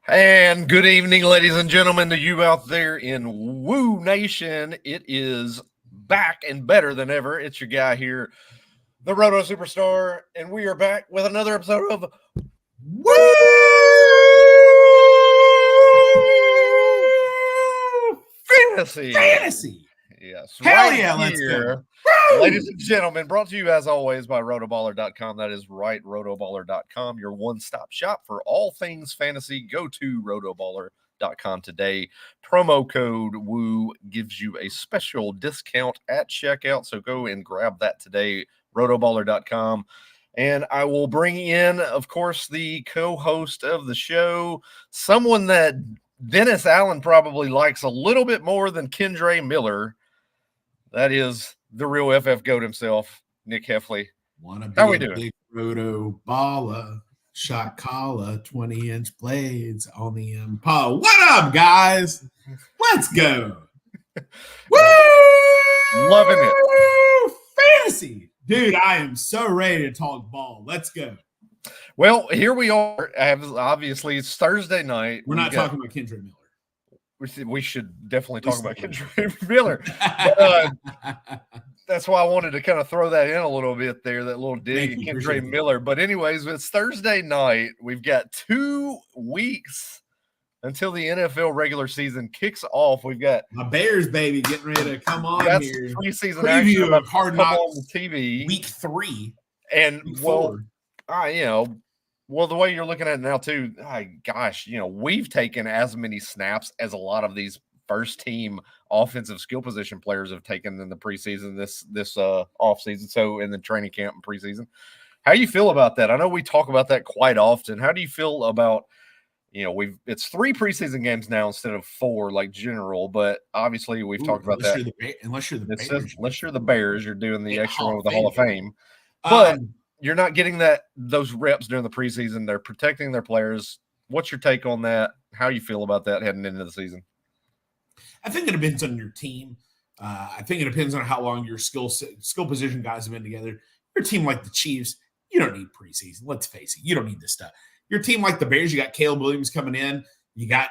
And good evening, ladies and gentlemen, to you out there in Woo Nation. It is back and better than ever. It's your guy here, the Roto Superstar, and we are back with another episode of Woo Fantasy. Yes, Hell right yeah, here, let's go. ladies and gentlemen, brought to you as always by Rotoballer.com. That is right, Rotoballer.com, your one-stop shop for all things fantasy. Go to Rotoballer.com today. Promo code WOO gives you a special discount at checkout, so go and grab that today, Rotoballer.com. And I will bring in, of course, the co-host of the show, someone that Dennis Allen probably likes a little bit more than Kendre Miller. That is the real FF GOAT himself, Nick Hefley. How we doing? Big Rotoballer, shot collar, 20-inch blades on the Impala. What up, guys? Let's go. Woo! Loving it. Fantasy. Dude, I am so ready to talk ball. Let's go. Well, here we are. Obviously, it's Thursday night. We're not talking about Kendre Miller. We should definitely talk about Kendre Miller. That's why I wanted to kind of throw that in a little bit there, that little dig at Kendre Miller. But anyways, it's Thursday night. We've got 2 weeks until the NFL regular season kicks off. We've got my Bears, baby, getting ready to come on that's here. Preseason preview action of Hard Knocks on the TV. Week 3. And, well, the way you're looking at it now, too, gosh, we've taken as many snaps as a lot of these first-team offensive skill position players have taken in the preseason this offseason, so in the training camp and preseason. How do you feel about that? I know we talk about that quite often. How do you feel about, it's 3 preseason games now instead of 4 like general, but obviously we've talked about that. Unless you're the Bears, you're doing the extra one with the Hall of Fame. But you're not getting those reps during the preseason. They're protecting their players. What's your take on that? How you feel about that heading into the season? I think it depends on your team. I think it depends on how long your skill position guys have been together. Your team like the Chiefs, you don't need preseason. Let's face it, you don't need this stuff. Your team like the Bears, you got Caleb Williams coming in. You got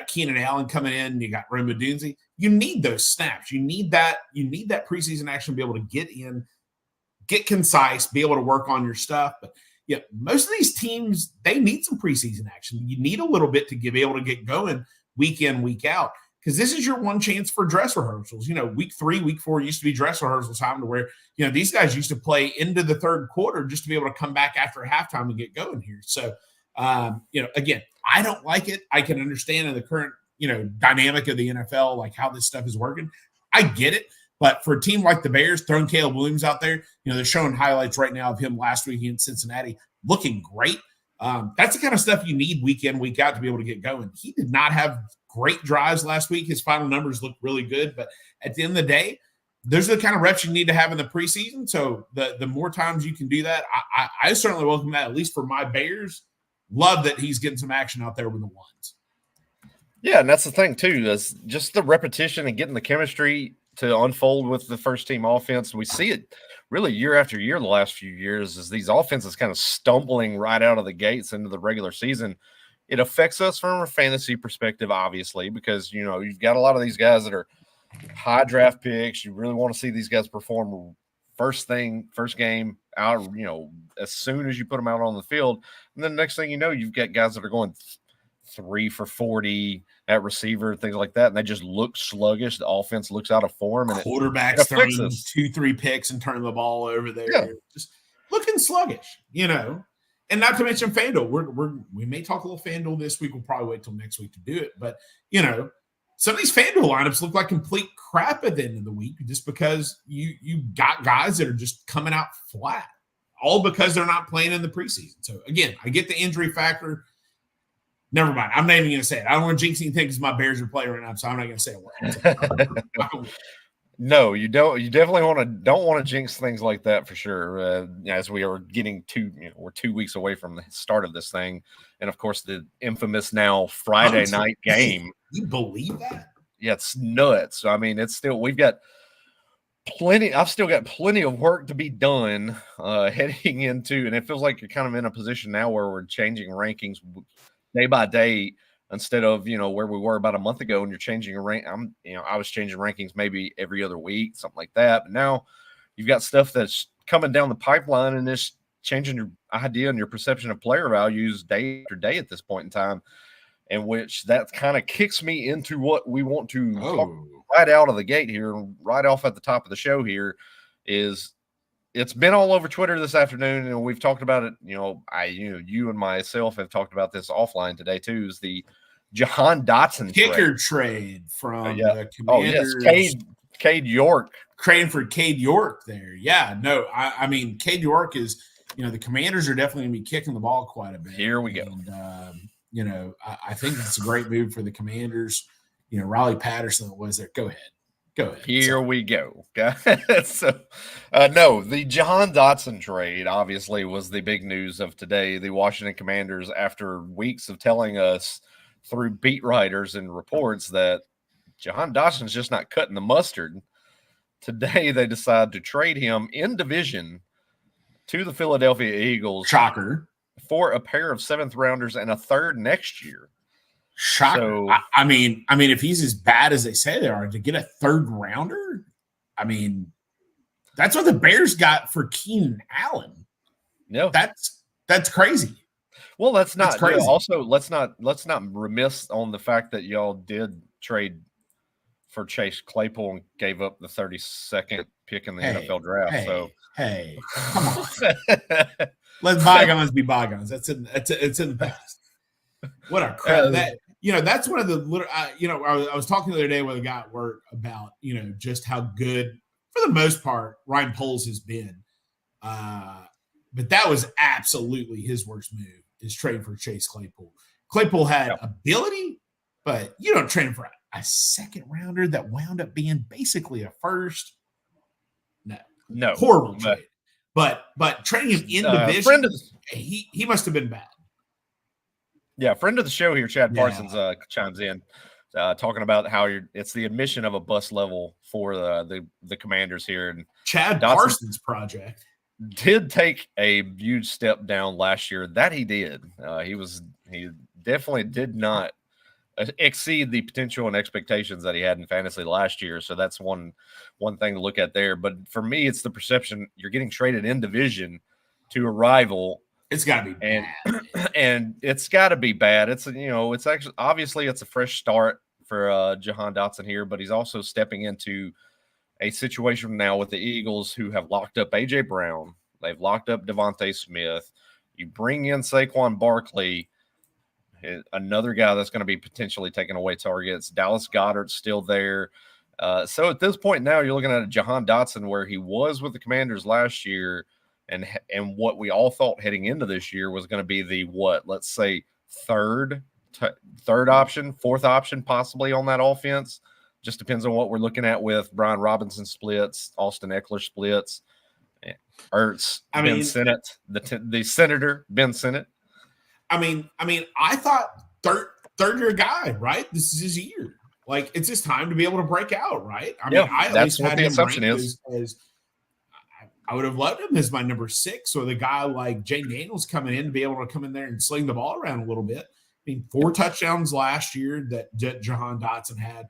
Keenan Allen coming in. You got Rome Odunze. You need those snaps. You need that preseason action to be able to get in, get concise, be able to work on your stuff. But most of these teams, they need some preseason action. You need a little bit to be able to get going week in, week out, because this is your one chance for dress rehearsals. Week 3, week 4 used to be dress rehearsal time, to where, these guys used to play into the third quarter just to be able to come back after halftime and get going here. So, again, I don't like it. I can understand in the current, dynamic of the NFL, like how this stuff is working. I get it. But for a team like the Bears, throwing Caleb Williams out there, they're showing highlights right now of him last week in Cincinnati, looking great. That's the kind of stuff you need week in, week out to be able to get going. He did not have great drives last week. His final numbers look really good. But at the end of the day, those are the kind of reps you need to have in the preseason. So the more times you can do that, I certainly welcome that, at least for my Bears. Love that he's getting some action out there with the ones. Yeah, and that's the thing, too, is just the repetition and getting the chemistry to unfold with the first-team offense. We see it really year after year the last few years, as these offenses kind of stumbling right out of the gates into the regular season. It affects us from a fantasy perspective, obviously, because, you've got a lot of these guys that are high draft picks. You really want to see these guys perform first game out, as soon as you put them out on the field. And then next thing you know, you've got guys that are going 3 for 40 at receiver, things like that, and they just look sluggish. The offense looks out of form, and quarterbacks throwing 2-3 picks and turning the ball over there, just looking sluggish, And not to mention FanDuel. We may talk a little FanDuel this week. We'll probably wait till next week to do it, but some of these FanDuel lineups look like complete crap at the end of the week, just because you got guys that are just coming out flat, all because they're not playing in the preseason. So again, I get the injury factor. Never mind. I'm not even going to say it. I don't want to jinx anything because my Bears are playing right now, so I'm not going to say a word. No, you don't. You definitely don't want to jinx things like that for sure. As we are getting we're 2 weeks away from the start of this thing, and of course the infamous now Friday night game. You believe that? Yeah, it's nuts. I mean, it's still we've got plenty. I've still got plenty of work to be done heading into, and it feels like you're kind of in a position now where we're changing rankings day by day instead of, where we were about a month ago and you're changing a rank. I was changing rankings maybe every other week, something like that. But now you've got stuff that's coming down the pipeline and it's changing your idea and your perception of player values day after day at this point in time, in which that kind of kicks me into what we want to talk right out of the gate here, right off at the top of the show here, is it's been all over Twitter this afternoon, and we've talked about it. You and myself have talked about this offline today too. Is the Jahan Dotson kicker trade from the Commanders? Oh yes, Cade York, trading for Cade York there. Yeah, no, I mean Cade York is. The Commanders are definitely going to be kicking the ball quite a bit. Here we go. And, I think it's a great move for the Commanders. Riley Patterson was there. Go ahead. Here we go. So, no, the Jahan Dotson trade obviously was the big news of today. The Washington Commanders, after weeks of telling us through beat writers and reports that Jahan Dotson's just not cutting the mustard, today they decide to trade him in division to the Philadelphia Eagles. Shocker. For a pair of 7th rounders and a 3rd next year. Shocker. So, I mean, if he's as bad as they say they are, to get a 3rd rounder, I mean, that's what the Bears got for Keenan Allen. No, that's crazy. Well, that's crazy. Also, let's not remiss on the fact that y'all did trade for Chase Claypool and gave up the 32nd pick in the NFL draft. Hey, come on. Let bygones be bygones. It's in the past. What a crap. That's one of the little, I was talking the other day with a guy at work about, just how good, for the most part, Ryan Poles has been. But that was absolutely his worst move, is trading for Chase Claypool. Claypool had ability, but you don't trade for a 2nd rounder that wound up being basically a 1st. No, horrible trade. But trading him in division, he must have been bad. Yeah, friend of the show here, Chad Parsons, chimes in, talking about how it's the admission of a bust level for the Commanders here. And Chad Parsons' project did take a huge step down last year. That he did. He definitely did not exceed the potential and expectations that he had in fantasy last year. So that's one thing to look at there. But for me, it's the perception you're getting traded in division to a rival. It's got to be bad. And it's got to be bad. It's actually obviously it's a fresh start for Jahan Dotson here, but he's also stepping into a situation now with the Eagles who have locked up A.J. Brown. They've locked up Devontae Smith. You bring in Saquon Barkley, another guy that's going to be potentially taking away targets. Dallas Goedert's still there. So at this point now, you're looking at a Jahan Dotson where he was with the Commanders last year, and what we all thought heading into this year was going to be the let's say third option, 4th option possibly on that offense. Just depends on what we're looking at with Brian Robinson splits, Austin Eckler splits, Ertz, Ben Sinnott, the Senator Ben Sinnott. I mean, I thought third year guy, right? This is his year. Like, it's his time to be able to break out, right? I mean, I at least had the assumption is. I would have loved him as my number 6, or the guy like Jay Daniels coming in to be able to come in there and sling the ball around a little bit. I mean, 4 touchdowns last year that Jahan Dotson had,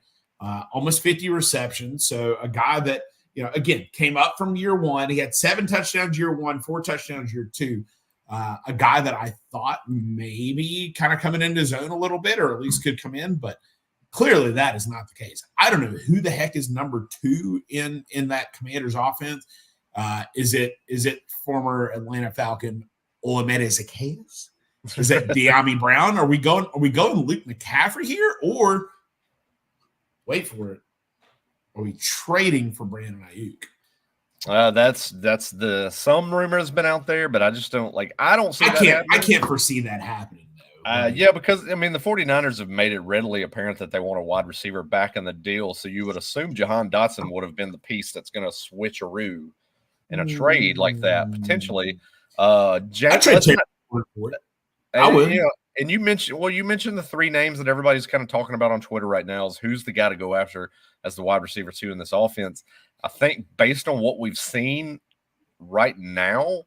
almost 50 receptions. So a guy that, again, came up from year 1. He had 7 touchdowns year 1, 4 touchdowns year 2. A guy that I thought maybe kind of coming into his own a little bit, or at least could come in, but clearly that is not the case. I don't know who the heck is number 2 in that Commanders offense. Is it former Atlanta Falcon Olamide Zaccheaus? Is it De'Ami Brown? Are we going Luke McCaffrey here, or wait for it? Are we trading for Brandon Ayuk? That's some rumor has been out there, but I just don't see that. I can't foresee that happening though. Yeah, because the 49ers have made it readily apparent that they want a wide receiver back in the deal. So you would assume Jahan Dotson would have been the piece that's going to switcheroo in a trade like that potentially. I would. And you mentioned the 3 names that everybody's kind of talking about on Twitter right now is who's the guy to go after as the wide receiver 2 in this offense. I think based on what we've seen right now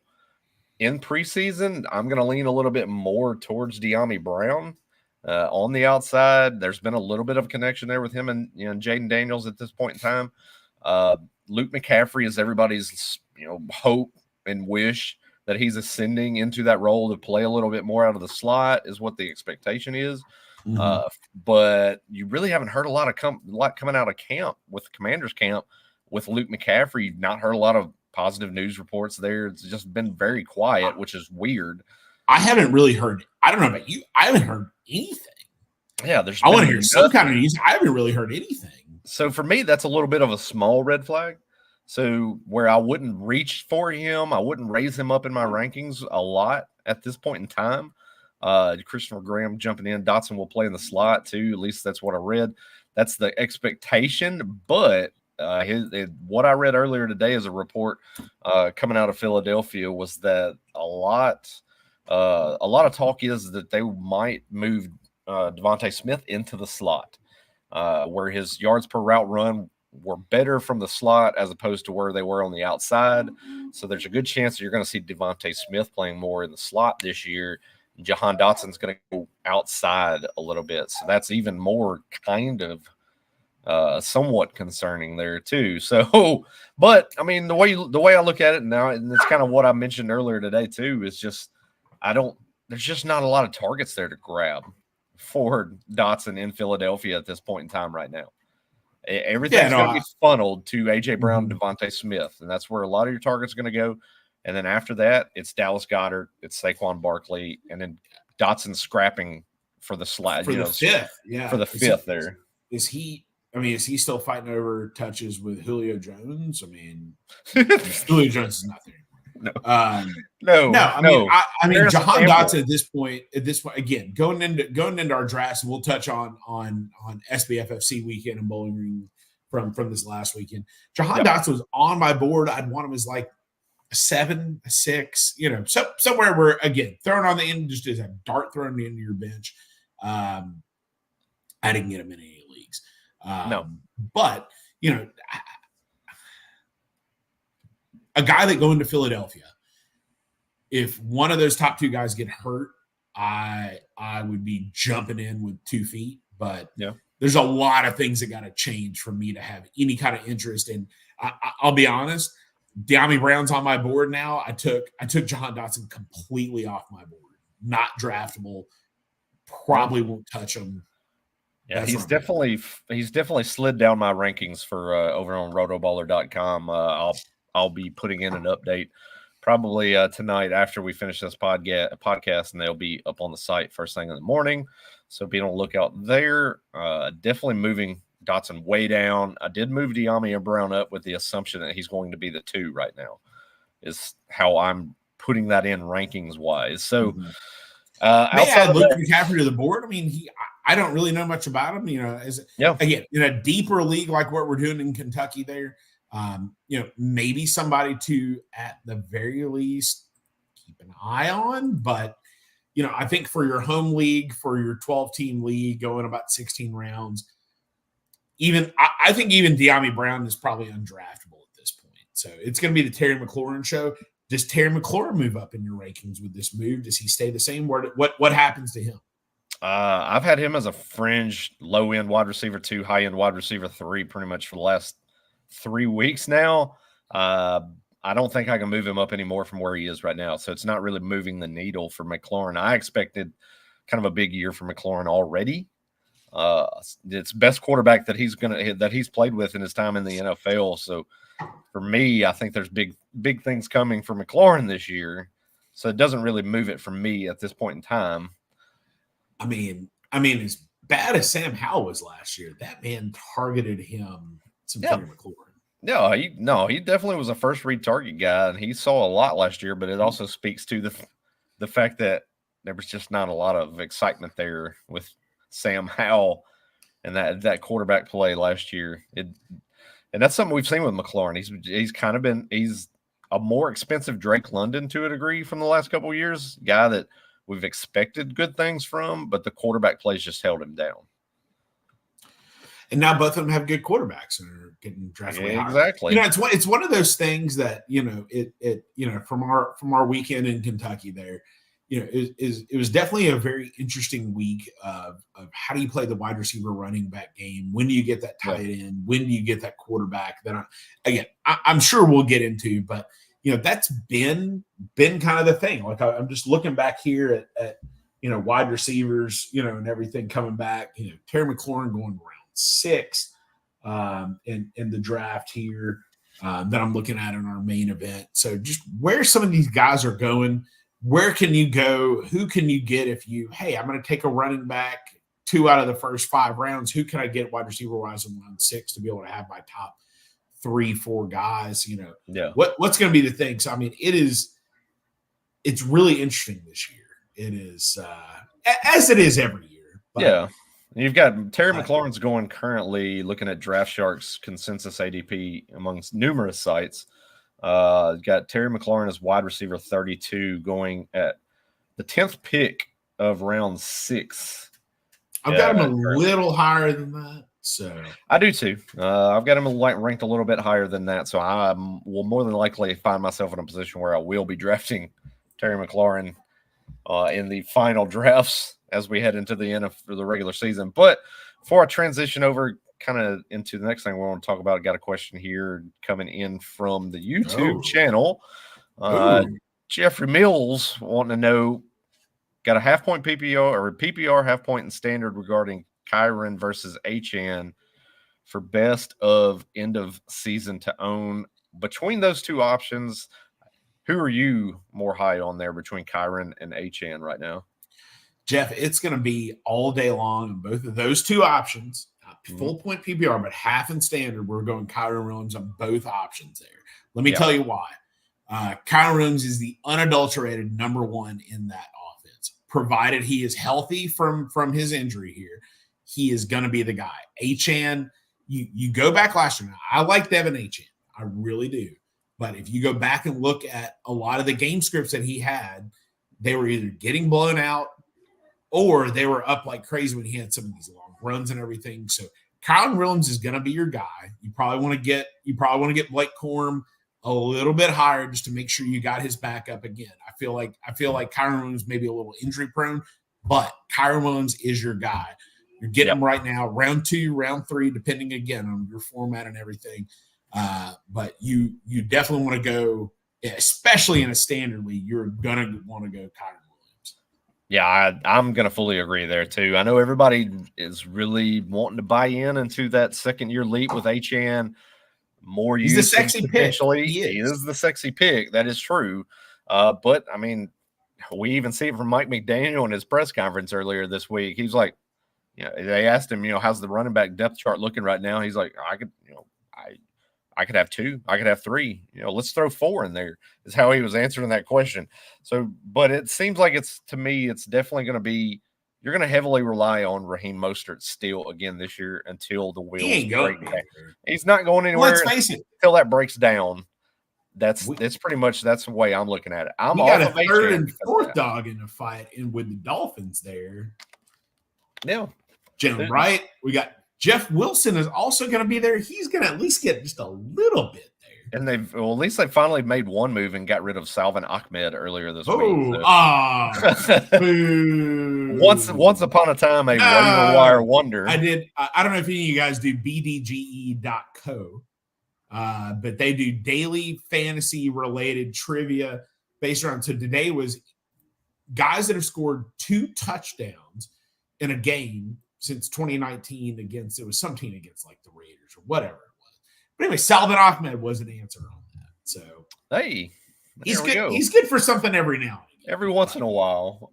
in preseason, I'm going to lean a little bit more towards De'Ami Brown. on the outside. There's been a little bit of a connection there with him and Jaden Daniels at this point in time. Luke McCaffrey is everybody's hope and wish that he's ascending into that role to play a little bit more out of the slot is what the expectation is. Mm-hmm. But you really haven't heard a lot coming out of camp with the Commanders camp with Luke McCaffrey. You've not heard a lot of positive news reports there. It's just been very quiet, which is weird. I haven't really heard. I don't know about you. I haven't heard anything. Yeah, I want to hear some kind of news. I haven't really heard anything. So for me, that's a little bit of a small red flag. So where I wouldn't reach for him, I wouldn't raise him up in my rankings a lot at this point in time. Christopher Graham jumping in. Dotson will play in the slot too. At least that's what I read. That's the expectation. But what I read earlier today as a report coming out of Philadelphia was that a lot of talk is that they might move Devontae Smith into the slot, where his yards per route run were better from the slot as opposed to where they were on the outside. So there's a good chance that you're going to see Devontae Smith playing more in the slot this year. Jahan Dotson's going to go outside a little bit. So that's even more kind of somewhat concerning there too. So, but I mean, the way I look at it now, and it's kind of what I mentioned earlier today too, is just, there's just not a lot of targets there to grab for Dotson in Philadelphia at this point in time right now. Everything's going to be funneled to A.J. Brown and Devontae Smith, and that's where a lot of your targets are going to go. And then after that, it's Dallas Goedert, it's Saquon Barkley, and then Dotson scrapping for the slide. For the fifth. Yeah. For the fifth there. Is he still fighting over touches with Julio Jones? I mean, Julio Jones is not there. No. No. I mean, Jahan Dotson at this point, again, going into our drafts, and we'll touch on SBFFC weekend and Bowling Green from this last weekend. Jahan Dotson was on my board. I'd want him as like a 7, a 6, somewhere where, again, thrown on the end, just as a dart thrown into your bench. I didn't get him in any leagues. No. But, a guy that going to Philadelphia, if one of those top two guys get hurt, I would be jumping in with 2 feet. But there's a lot of things that got to change for me to have any kind of interest in. I'll be honest, De'Ami Brown's on my board now. I took Jahan Dotson completely off my board. Not draftable. Probably won't touch him. Yeah, he's definitely slid down my rankings for over on rotoballer.com. I'll be putting in an update probably tonight after we finish this podcast, and they'll be up on the site first thing in the morning. So be on the lookout there. Definitely moving Dotson way down. I did move De'Ami Brown up with the assumption that he's going to be the 2 right now, is how I'm putting that in rankings wise. So outside of Luke McCaffrey to the board, I mean, I don't really know much about him. Again, in a deeper league like what we're doing in Kentucky there, maybe somebody to, at the very least, keep an eye on. But, I think for your home league, for your 12-team league, going about 16 rounds, I think even De'Ami Brown is probably undraftable at this point. So it's going to be the Terry McLaurin show. Does Terry McLaurin move up in your rankings with this move? Does he stay the same? What happens to him? I've had him as a fringe low-end wide receiver 2, high-end wide receiver 3 pretty much for the last 3 weeks now. I don't think I can move him up anymore from where he is right now. So it's not really moving the needle for McLaurin. I expected kind of a big year for McLaurin already. It's best quarterback that he's played with in his time in the NFL. So for me, I think there's big things coming for McLaurin this year. So it doesn't really move it for me at this point in time. I mean, as bad as Sam Howell was last year, that man targeted him. Terry McLaurin. No, he definitely was a first read target guy, and he saw a lot last year. But it also speaks to the fact that there was just not a lot of excitement there with Sam Howell and that quarterback play last year. And that's something we've seen with McLaurin. He's a more expensive Drake London to a degree from the last couple of years. Guy that we've expected good things from, but the quarterback plays just held him down. And now both of them have good quarterbacks and are getting drafted. Yeah, exactly. It's one of those things that from our weekend in Kentucky there, it was definitely a very interesting week of how do you play the wide receiver running back game? When do you get that tight end? When do you get that quarterback? Then I'm sure we'll get into, but that's been kind of the thing. Like I'm just looking back here at wide receivers, and everything coming back. Terry McLaurin going round 6 in the draft here that I'm looking at in our main event. So just where some of these guys are going. Where can you go? Who can you get if I'm going to take a running back 2 out of the first 5 rounds? Who can I get wide receiver wise in round 6 to be able to have my top 3-4 guys? What's going to be the thing? So, I mean, it's really interesting this year. It is as it is every year. But, you've got Terry McLaurin's going currently looking at Draft Shark's consensus ADP amongst numerous sites. Got Terry McLaurin as wide receiver 32 going at the 10th pick of round 6. I've got him a little higher than that. So I do too. I've got him ranked a little bit higher than that. So I will more than likely find myself in a position where I will be drafting Terry McLaurin in the final drafts as we head into the end of the regular season. But before I transition over kind of into the next thing we want to talk about, I got a question here coming in from the YouTube channel. Jeffrey Mills wanting to know, got a half-point PPR or PPR half-point and standard regarding Kyren versus HN for best of end of season to own. Between those two options, who are you more high on there between Kyren and HN right now? Jeff, it's going to be all day long in both of those two options. Full point PPR, but half and standard, we're going Kyren Williams on both options there. Let me tell you why. Kyren Williams is the unadulterated number 1 in that offense. Provided he is healthy from his injury here, he is going to be the guy. HN, you go back last year. Now, I like Devin HN. I really do. But if you go back and look at a lot of the game scripts that he had, they were either getting blown out or they were up like crazy when he had some of these long runs and everything. So Kyren Williams is going to be your guy. You probably want to get Blake Corum a little bit higher just to make sure you got his back up again. I feel like Kyren Williams may be a little injury prone, but Kyren Williams is your guy. You're getting him right now, round 2, round 3, depending again on your format and everything. But you definitely want to go, especially in a standard league, you're going to want to go Kyren Williams. Yeah, I'm going to fully agree there, too. I know everybody is really wanting to buy into that second-year leap with HN. More He's the sexy pick. He is the sexy pick. That is true. But, I mean, we even see it from Mike McDaniel in his press conference earlier this week. He's like, they asked him, how's the running back depth chart looking right now? He's like, I could have 2, I could have 3, let's throw 4 in there is how he was answering that question. So, but it seems like it's definitely going to be, you're going to heavily rely on Raheem Mostert still again this year until the wheels break down. He's not going anywhere. Let's face it. Until that breaks down. That's pretty much, that's the way I'm looking at it. We got a 3rd and 4th dog in the fight and with the Dolphins there. Yeah. Jalen Wright. We got Jeff Wilson is also going to be there. He's going to at least get just a little bit there. And at least they finally made one move and got rid of Salvin Ahmed earlier this week. So. Once upon a time, a waiver wire wonder. I did. I don't know if any of you guys do bdge.co, but they do daily fantasy related trivia based around. So today was guys that have scored 2 touchdowns in a game since 2019 against, it was some team against like the Raiders or whatever it was. But anyway, Salvin Ahmed was an answer on that. So hey, he's good. He's good for something every now and again. Every once in a while.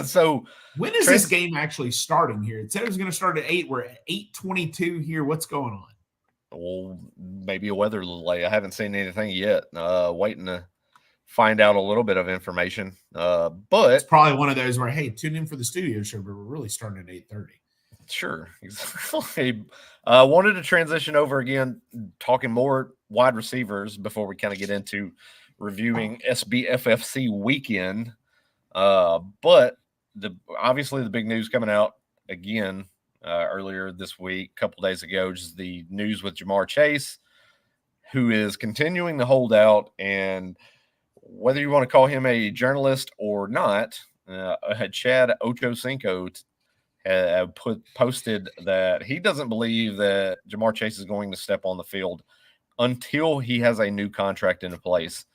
So when is this game actually starting here? It said it was going to start at 8. We're at 8:22 here. What's going on? Well, maybe a weather delay. I haven't seen anything yet. Waiting to find out a little bit of information. But it's probably one of those where, hey, tune in for the studio show, but we're really starting at 8:30. Sure. Exactly. Wanted to transition over again, talking more wide receivers before we kind of get into reviewing SBFFC weekend. But obviously the big news coming out again earlier this week, a couple days ago, just the news with Jamar Chase, who is continuing to hold out. And whether you want to call him a journalist or not, Chad Ochocinco posted that he doesn't believe that Jamar Chase is going to step on the field until he has a new contract into place.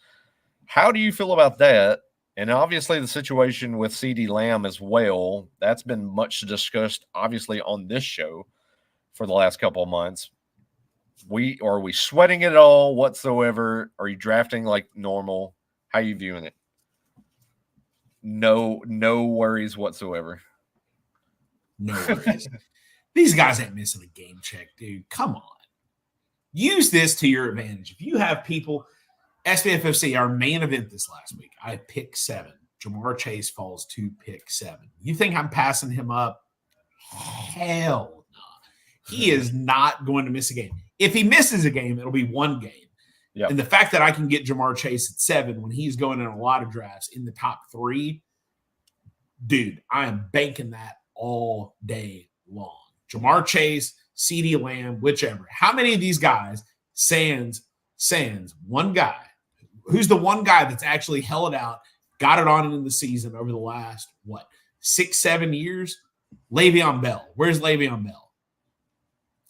How do you feel about that? And obviously the situation with CeeDee Lamb as well, that's been much discussed, obviously, on this show for the last couple of months. Are we sweating it all whatsoever? Are you drafting like normal? How are you viewing it? No worries whatsoever. No worries. These guys ain't missing a game check, dude. Come on. Use this to your advantage. If you have people, SBFFC, our main event this last week, I had pick 7. Jamar Chase falls to pick 7. You think I'm passing him up? Hell no. He is not going to miss a game. If he misses a game, it'll be one game. Yep. And the fact that I can get Jamar Chase at 7 when he's going in a lot of drafts in the top 3, dude, I am banking that all day long. Jamar Chase, CeeDee Lamb, whichever. How many of these guys, Sans, one guy, who's the one guy that's actually held out, got it on in the season over the last, 6-7 years? Le'Veon Bell. Where's Le'Veon Bell?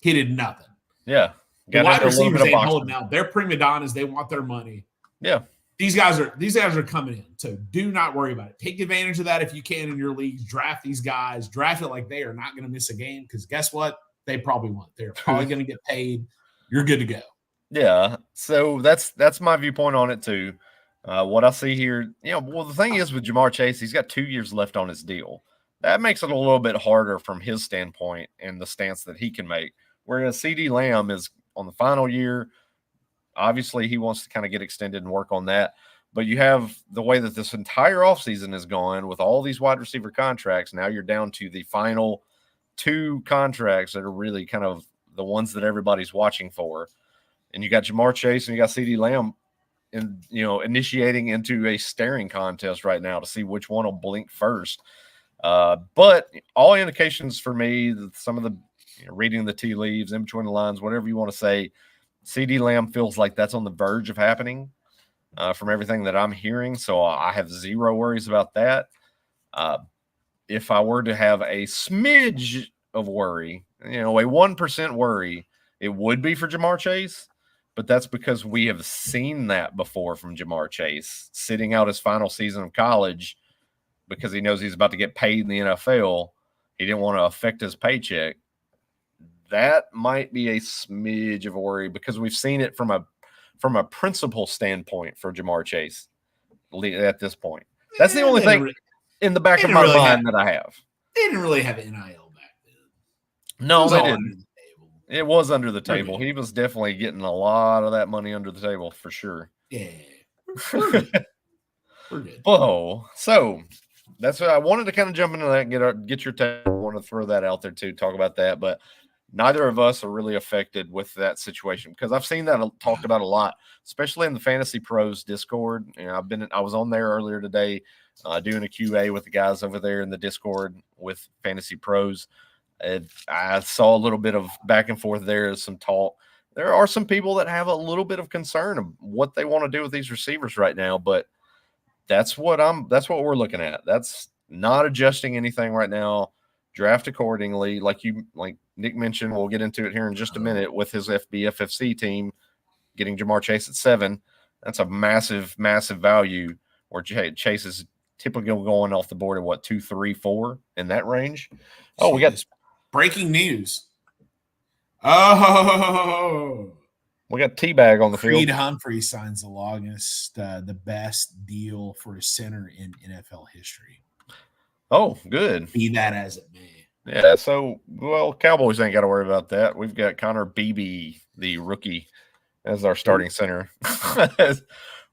He did nothing. Yeah. The wide receivers ain't holding out. They're prima donnas. They want their money. Yeah. These guys are coming in. So do not worry about it. Take advantage of that if you can in your leagues. Draft these guys. Draft it like they are not going to miss a game, because guess what? They probably won't. They're probably going to get paid. You're good to go. Yeah. So that's my viewpoint on it too. What I see here, the thing is with Jamar Chase, he's got 2 years left on his deal. That makes it a little bit harder from his standpoint and the stance that he can make. Whereas CeeDee Lamb is on the final year. Obviously, he wants to kind of get extended and work on that. But you have the way that this entire offseason is going with all these wide receiver contracts. Now you're down to the final 2 contracts that are really kind of the ones that everybody's watching for. And you got Jamar Chase and you got CeeDee Lamb initiating into a staring contest right now to see which one will blink first. But all indications for me, that some of the reading the tea leaves, in between the lines, whatever you want to say, CeeDee Lamb feels like that's on the verge of happening from everything that I'm hearing. So I have zero worries about that. If I were to have a smidge of worry, a 1% worry, it would be for Jamar Chase. But that's because we have seen that before from Jamar Chase, sitting out his final season of college because he knows he's about to get paid in the NFL. He didn't want to affect his paycheck. That might be a smidge of a worry because we've seen it from a principle standpoint for Jamar Chase at this point. That's the only thing in the back of my mind that I have. They didn't really have NIL back then. No, they didn't. It was under the table. He was definitely getting a lot of that money under the table for sure. Yeah. We're good. Whoa. So that's what I wanted to kind of jump into that and get your take. I want to throw that out there too, talk about that. But neither of us are really affected with that situation because I've seen that talked about a lot, especially in the Fantasy Pros Discord. I was on there earlier today doing a QA with the guys over there in the Discord with Fantasy Pros. I saw a little bit of back and forth there, some talk. There are some people that have a little bit of concern of what they want to do with these receivers right now, but that's what we're looking at. That's not adjusting anything right now. Draft accordingly, like Nick mentioned. We'll get into it here in just a minute with his SBFFC team getting Jamar Chase at 7. That's a massive, massive value. Where Chase is typically going off the board at 2, 3, 4 in that range. Oh, we got breaking news. Oh, we got T-Bag on the field. Creed Humphrey signs the best deal for a center in NFL history. Oh, good. Be that as it may. Yeah, so, Cowboys ain't got to worry about that. We've got Connor Beebe, the rookie, as our starting center.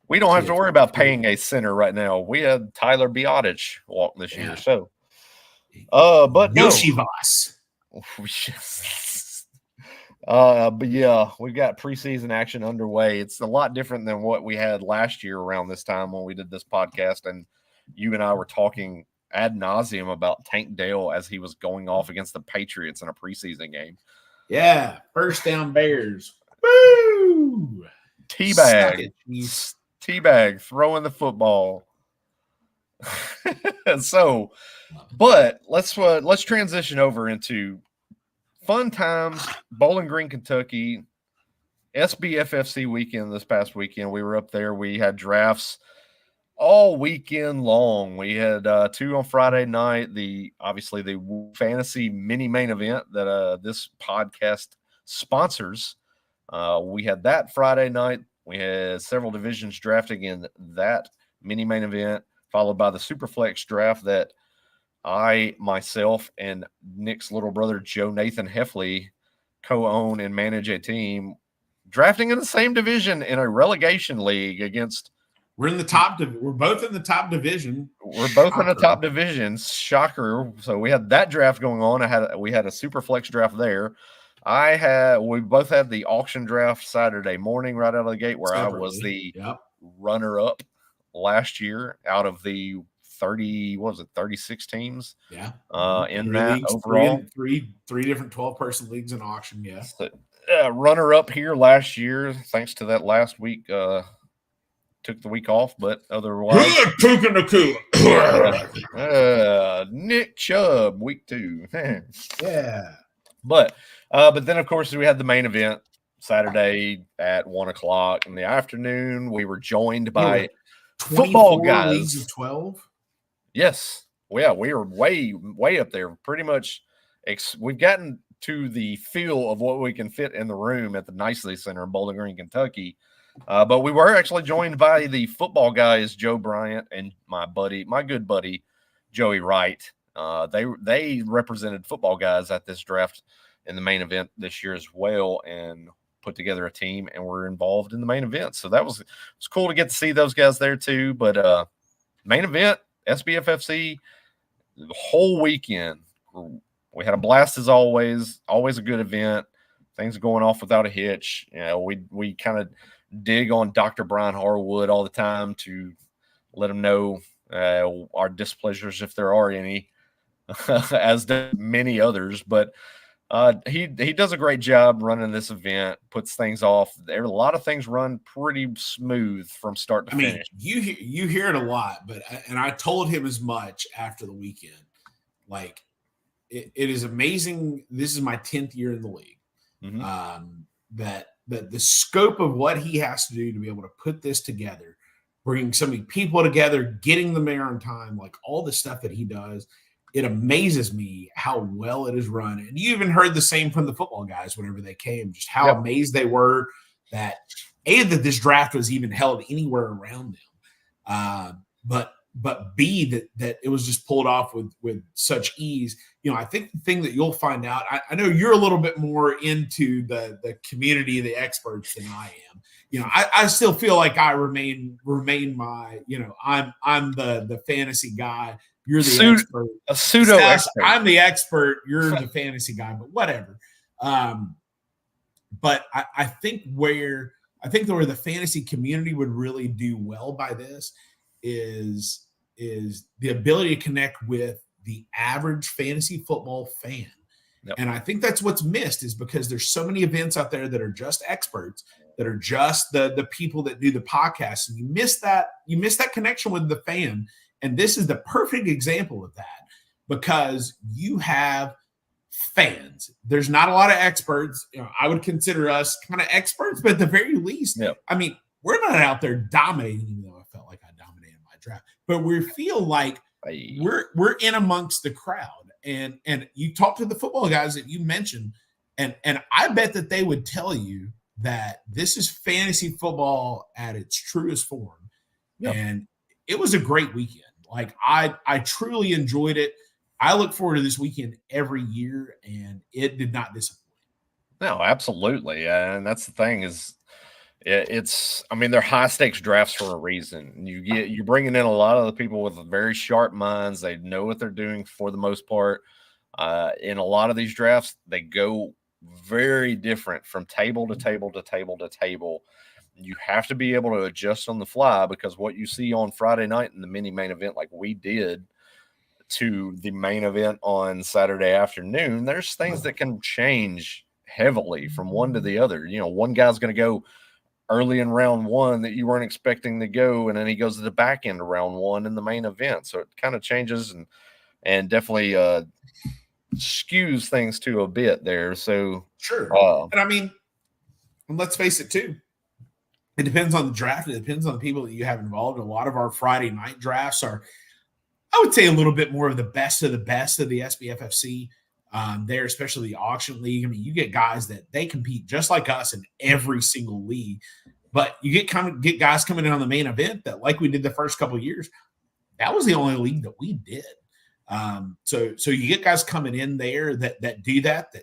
We don't have to worry about paying a center right now. We had Tyler Biadasz walk this year, so. But no. Yoshivas. But yeah, we've got preseason action underway. It's a lot different than what we had last year around this time when we did this podcast, and you and I were talking ad nauseum about Tank Dell as he was going off against the Patriots in a preseason game. Yeah, first down Bears. Woo! T-Bag throwing the football. So, but let's transition over into fun times. Bowling Green, Kentucky, SBFFC weekend this past weekend. We were up there. We had drafts all weekend long. We had 2 on Friday night. Obviously the fantasy mini main event that this podcast sponsors. We had that Friday night. We had several divisions drafting in that mini main event, followed by the Superflex draft that I, myself, and Nick's little brother, Joe Nathan Hefley, co-own and manage a team drafting in the same division in a relegation league against. We're in the top. We're both in the top division. We're both in the top divisions. Shocker. So we had that draft going on. We had a Superflex draft there. We both had the auction draft Saturday morning right out of the gate, where I was the runner-up last year out of the 36 teams? Yeah. In three that leagues, overall. Three different 12-person leagues in auction, yeah. So, runner-up here last year, thanks to that last week. Took the week off, but otherwise. Nick Chubb, week 2. Yeah. But then, of course, we had the main event Saturday at 1:00 in the afternoon. We were joined by football guys. Leagues of 12? Yes. Well, yeah, we were way up there. Pretty much, we've gotten to the feel of what we can fit in the room at the Nicely Center in Bowling Green, Kentucky. But we were actually joined by the football guys, Joe Bryant and my good buddy, Joey Wright. They represented football guys at this draft in the main event this year as well, and put together a team, and were involved in the main event. So it was cool to get to see those guys there too. But main event, SBFFC, the whole weekend, we had a blast as always. Always a good event. Things going off without a hitch. You know, we kind of dig on Dr. Brian Harwood all the time to let him know our displeasures, if there are any, as do many others. But he does a great job running this event, puts things off. There are a lot of things run pretty smooth from start to finish. You hear it a lot, and I told him as much after the weekend. Like, it is amazing. This is my 10th year in the league. Mm-hmm. That the scope of what he has to do to be able to put this together, bringing so many people together, getting them there on time, like all the stuff that he does, it amazes me how well it is run. And you even heard the same from the football guys whenever they came, just how amazed they were that this draft was even held anywhere around them. But B, that it was just pulled off with such ease. You know, I think the thing that you'll find out, I know you're a little bit more into the community of the experts than I am. You know, I still feel like I remain my, you know, I'm the fantasy guy. You're the expert. A pseudo expert. I'm the expert. You're the fantasy guy, but whatever. But I think where the fantasy community would really do well by this is the ability to connect with the average fantasy football fan. Yep. And I think that's what's missed, is because there's so many events out there that are just experts, that are just the people that do the podcast. And you miss that connection with the fan. And this is the perfect example of that, because you have fans. There's not a lot of experts. You know, I would consider us kind of experts, but at the very least, I mean, we're not out there dominating, even though I felt like I dominated my draft, but we feel like we're in amongst the crowd. And you talk to the football guys that you mentioned, and I bet that they would tell you that this is fantasy football at its truest form. Yep. And it was a great weekend. Like, I truly enjoyed it. I look forward to this weekend every year, and it did not disappoint. No, absolutely. And that's the thing is, I mean, they're high stakes drafts for a reason. You're bringing in a lot of the people with very sharp minds. They know what they're doing for the most part. In a lot of these drafts, they go very different from table to table to table to table. You have to be able to adjust on the fly, because what you see on Friday night in the mini main event, like we did, to the main event on Saturday afternoon, there's things that can change heavily from one to the other. You know, one guy's going to go early in round one that you weren't expecting to go, and then he goes to the back end of round one in the main event. So it kind of changes and definitely skews things to a bit there. So Sure. And I mean, let's face it too. It depends on the draft. It depends on the people that you have involved. A lot of our Friday night drafts are, I would say, a little bit more of the best of the SBFFC there, especially the auction league. I mean, you get guys that they compete just like us in every single league, but you get guys coming in on the main event that, like we did the first couple of years, that was the only league that we did. So you get guys coming in there that do that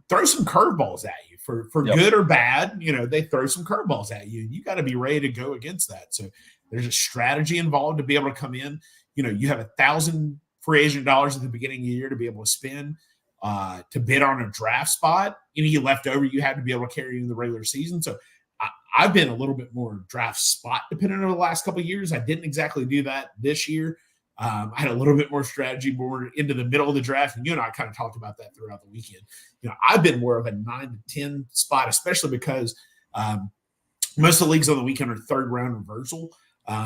throw some curveballs at you for Yep. good or bad. You know, they throw some curveballs at you, and you got to be ready to go against that. So there's a strategy involved to be able to come in. You know, you have $1,000 free agent dollars at the beginning of the year to be able to spend to bid on a draft spot. Any left over, you had to be able to carry in the regular season. So I've been a little bit more draft spot dependent over the last couple of years. I didn't exactly do that this year. I had a little bit more strategy more into the middle of the draft, and you and I kind of talked about that throughout the weekend. You know, I've been more of a 9 to 10 spot, especially because most of the leagues on the weekend are third round reversal.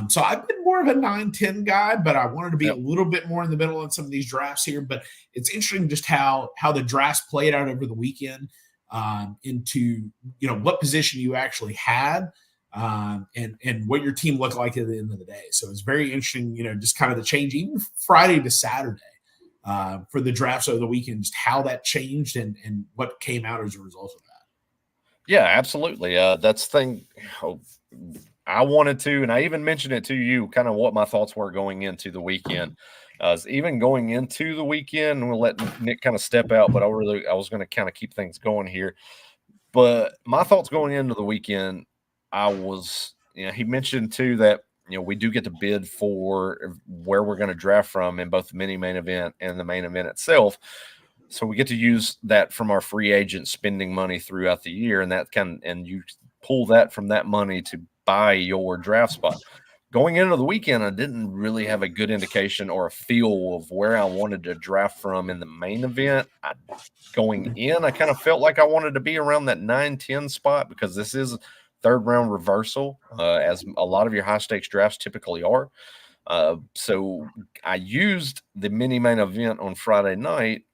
So I've been more of a 9-10 guy, but I wanted to be a little bit more in the middle in some of these drafts here. But it's interesting just how the drafts played out over the weekend into, you know, what position you actually had. And what your team looked like at the end of the day. So it's very interesting, you know, just kind of the change, even Friday to Saturday for the drafts over the weekend, just how that changed and what came out as a result of that. Yeah, absolutely. That's the thing. I wanted to, and I even mentioned it to you, kind of what my thoughts were going into the weekend. Even going into the weekend, and we'll let Nick kind of step out, but I was going to kind of keep things going here. But my thoughts going into the weekend, he mentioned too that, you know, we do get to bid for where we're going to draft from in both the mini main event and the main event itself. So we get to use that from our free agent spending money throughout the year, and you pull that from that money to buy your draft spot. Going into the weekend, I didn't really have a good indication or a feel of where I wanted to draft from in the main event. Going in, I kind of felt like I wanted to be around that 9-10 spot because this is third round reversal, as a lot of your high stakes drafts typically are. So I used the mini main event on Friday night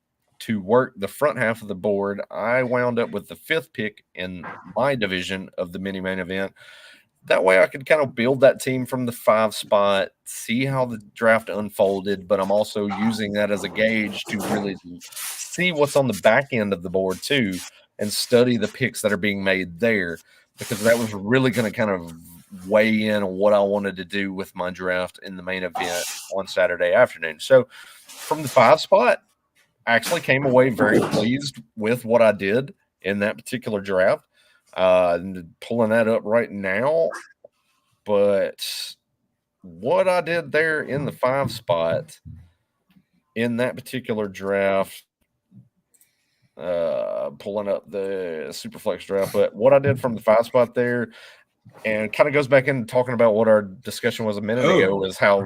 to work the front half of the board. I wound up with the 5th pick in my division of the mini main event. That way I could kind of build that team from the 5 spot, see how the draft unfolded, but I'm also using that as a gauge to really see what's on the back end of the board too, and study the picks that are being made there, because that was really going to kind of weigh in on what I wanted to do with my draft in the main event on Saturday afternoon. So from the 5 spot, I actually came away very pleased with what I did in that particular draft. Pulling that up right now, but what I did there in the 5 spot in that particular draft, pulling up the Superflex draft, but what I did from the 5 spot there, and kind of goes back into talking about what our discussion was a minute ago, is how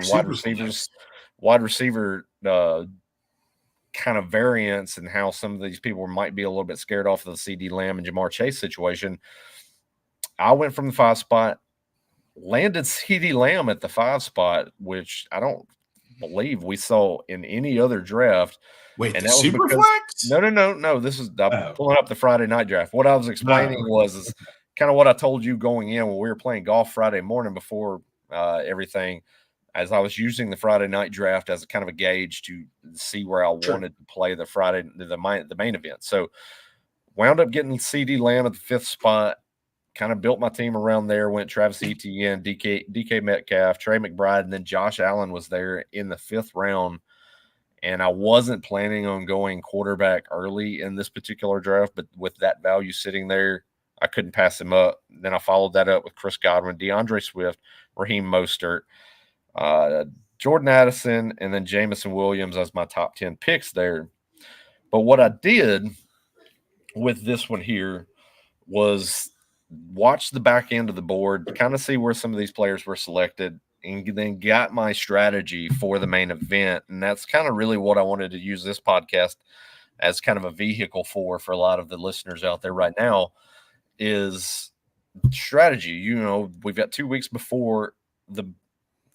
wide receiver kind of variance, and how some of these people might be a little bit scared off of the CD Lamb and Jamar Chase situation. I went from the 5 spot, landed CD Lamb at the 5 spot, which I don't believe we saw in any other draft. Wait, and the that was Superflex? No. This is pulling up the Friday night draft. What I was explaining was kind of what I told you going in when we were playing golf Friday morning before everything, as I was using the Friday night draft as a kind of a gauge to see where I wanted to play the main event. So wound up getting CD Lamb at the 5th spot. Kind of built my team around there, went Travis Etienne, DK Metcalf, Trey McBride, and then Josh Allen was there in the 5th round. And I wasn't planning on going quarterback early in this particular draft, but with that value sitting there, I couldn't pass him up. Then I followed that up with Chris Godwin, DeAndre Swift, Raheem Mostert, Jordan Addison, and then Jamison Williams as my top 10 picks there. But what I did with this one here was watch the back end of the board, kind of see where some of these players were selected, and then got my strategy for the main event. And that's kind of really what I wanted to use this podcast as kind of a vehicle for a lot of the listeners out there right now, is strategy. We've got 2 weeks before the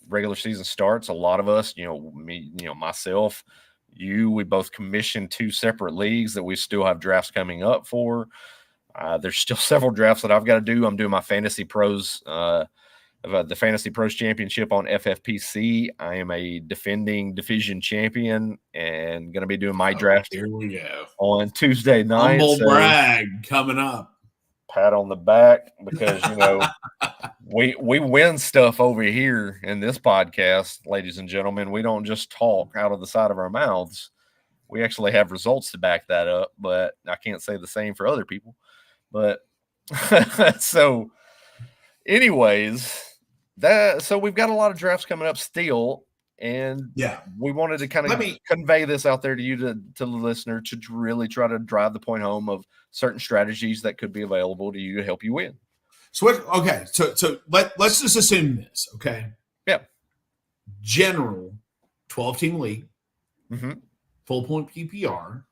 regular season starts. A lot of us, me, myself, we both commissioned 2 separate leagues that we still have drafts coming up for. There's still several drafts that I've got to do. I'm doing my Fantasy Pros, the Fantasy Pros Championship on FFPC. I am a defending division champion and going to be doing my draft here we go on Tuesday night. Humble brag coming up. Pat on the back, because we win stuff over here in this podcast, ladies and gentlemen. We don't just talk out of the side of our mouths. We actually have results to back that up, but I can't say the same for other people. But so anyways, so we've got a lot of drafts coming up still. And we wanted to kind of convey this out there to you, to the listener, to really try to drive the point home of certain strategies that could be available to you to help you win. So let's just assume this, okay? Yeah. General 12-team league, full point PPR,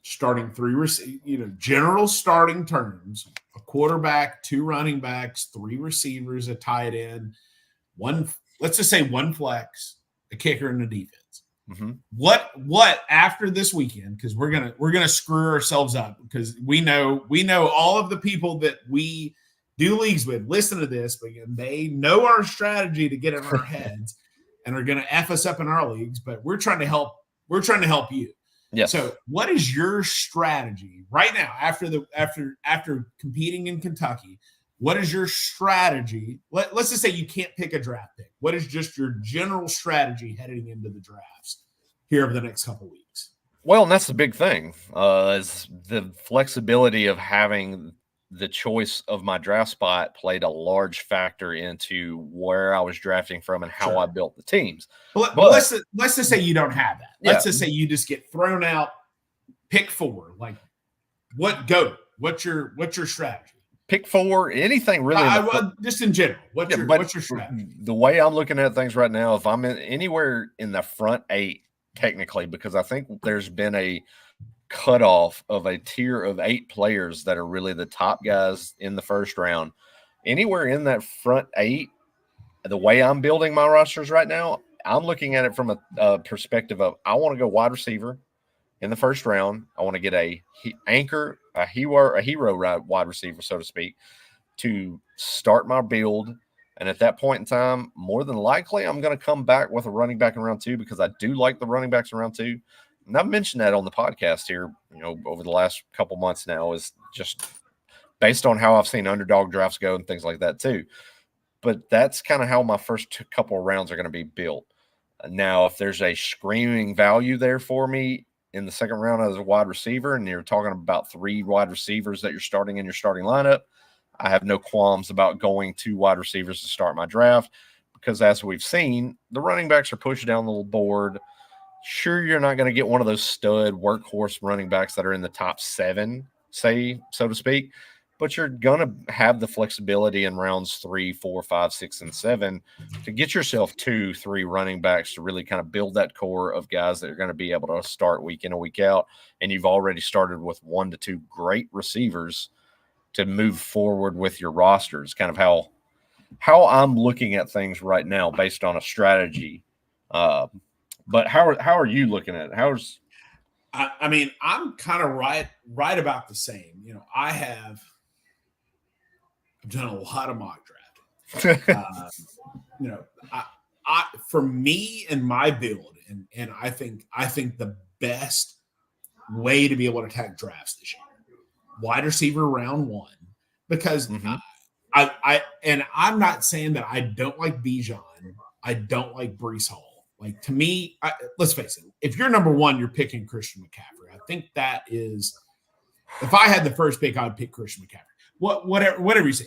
starting 3 general starting terms, a quarterback, 2 running backs, 3 receivers, a tight end, let's just say 1 flex, a kicker, and a defense. What after this weekend? Because we're gonna screw ourselves up, because we know all of the people that we do leagues with listen to this, but they know our strategy to get in our heads and are gonna F us up in our leagues. But we're trying to help you. Yes. So what is your strategy right now after competing in Kentucky? What is your strategy? Let's just say you can't pick a draft pick. What is just your general strategy heading into the drafts here over the next couple of weeks? Well, and that's the big thing, is the flexibility of having the choice of my draft spot played a large factor into where I was drafting from and how I built the teams. But let's just say you don't have that. Let's just say you just get thrown out, pick 4. Like, what's your strategy? Pick 4, anything really. Just in general, what's your strategy? The way I'm looking at things right now, if I'm anywhere in the front 8, technically, because I think there's been a cutoff of a tier of 8 players that are really the top guys in the first round. Anywhere in that front 8, the way I'm building my rosters right now, I'm looking at it from a perspective of, I want to go wide receiver in the first round. I want to get a anchor, a hero wide receiver, so to speak, to start my build. And at that point in time, more than likely, I'm going to come back with a running back in round 2, because I do like the running backs in round 2. And I've mentioned that on the podcast here, over the last couple months now, is just based on how I've seen underdog drafts go and things like that too. But that's kind of how my first couple of rounds are going to be built. Now, if there's a screaming value there for me in the second round as a wide receiver, and you're talking about 3 wide receivers that you're starting in your starting lineup, I have no qualms about going 2 wide receivers to start my draft, because as we've seen, the running backs are pushed down the board. Sure, you're not going to get one of those stud workhorse running backs that are in the top 7, say, so to speak, but you're going to have the flexibility in rounds 3, 4, 5, 6, and 7 to get yourself 2, 3 running backs to really kind of build that core of guys that are going to be able to start week in and week out. And you've already started with 1 to 2 great receivers to move forward with your rosters. Kind of how I'm looking at things right now based on a strategy. But how are you looking at it? I'm kind of right about the same. I've done a lot of mock drafting. For me and my build, and I think the best way to be able to attack drafts this year, wide receiver round 1, because I'm not saying that I don't like Bijan, I don't like Breece Hall. Like, to me, let's face it, if you're number 1, you're picking Christian McCaffrey. I think that is, if I had the first pick, I would pick Christian McCaffrey. Whatever you say,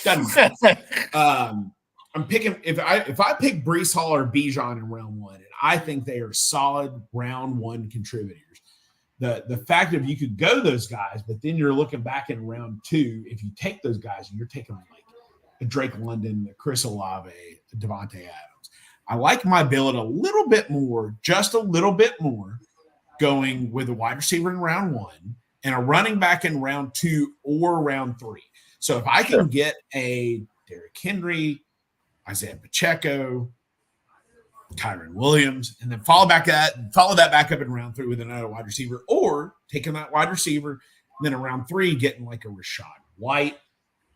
doesn't matter. I'm picking, if I pick Breece Hall or Bijan in round 1, and I think they are solid round 1 contributors. The fact that you could go those guys, but then you're looking back in round 2, if you take those guys, you're taking like a Drake London, a Chris Olave, a Devontae Adams. I like my build just a little bit more, going with a wide receiver in round 1 and a running back in round 2 or round 3. So if I can get a Derrick Henry, Isaiah Pacheco, Kyron Williams, and then follow that back up in round 3 with another wide receiver, or taking that wide receiver, and then in round 3 getting like a Rashad White,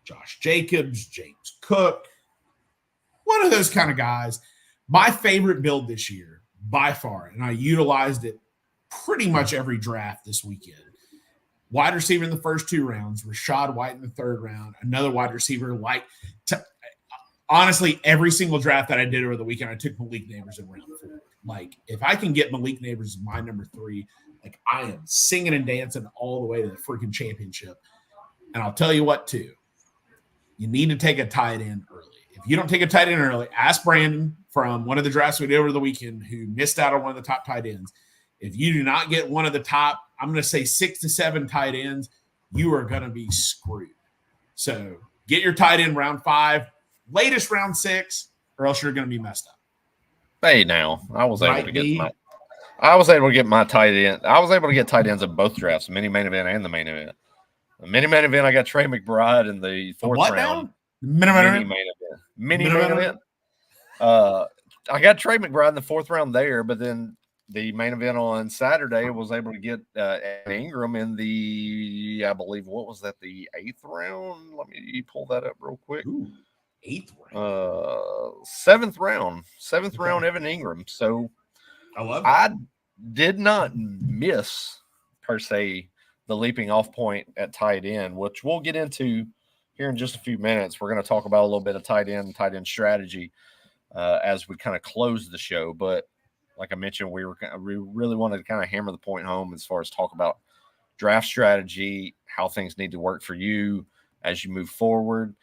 Josh Jacobs, James Cook, one of those kind of guys. My favorite build this year by far, and I utilized it pretty much every draft this weekend. Wide receiver in the first 2 rounds, Rashad White in the 3rd round, another wide receiver honestly, every single draft that I did over the weekend, I took Malik Nabers in round 4. Like, if I can get Malik Nabers as my number 3, like, I am singing and dancing all the way to the freaking championship. And I'll tell you what, too. You need to take a tight end early. If you don't take a tight end early, ask Brandon from one of the drafts we did over the weekend who missed out on one of the top tight ends. If you do not get one of the top, I'm going to say 6 to 7 tight ends, you are going to be screwed. So get your tight end round 5. Latest round 6, or else you're going to be messed up. Hey, now I was able to get my tight end. I was able to get tight ends in both drafts, the mini main event and the main event. The mini main event, I got Trey McBride in the 4th round. Mini main event. I got Trey McBride in the 4th round there, but then the main event on Saturday was able to get Ingram in the, I believe, what was that, the 8th round? Let me pull that up real quick. Ooh. 8th round. 7th round, Evan Ingram. So I love it. I did not miss, per se, the leaping off point at tight end, which we'll get into here in just a few minutes. We're going to talk about a little bit of tight end strategy as we kind of close the show. But like I mentioned, we really wanted to kind of hammer the point home as far as talk about draft strategy, how things need to work for you as you move forward.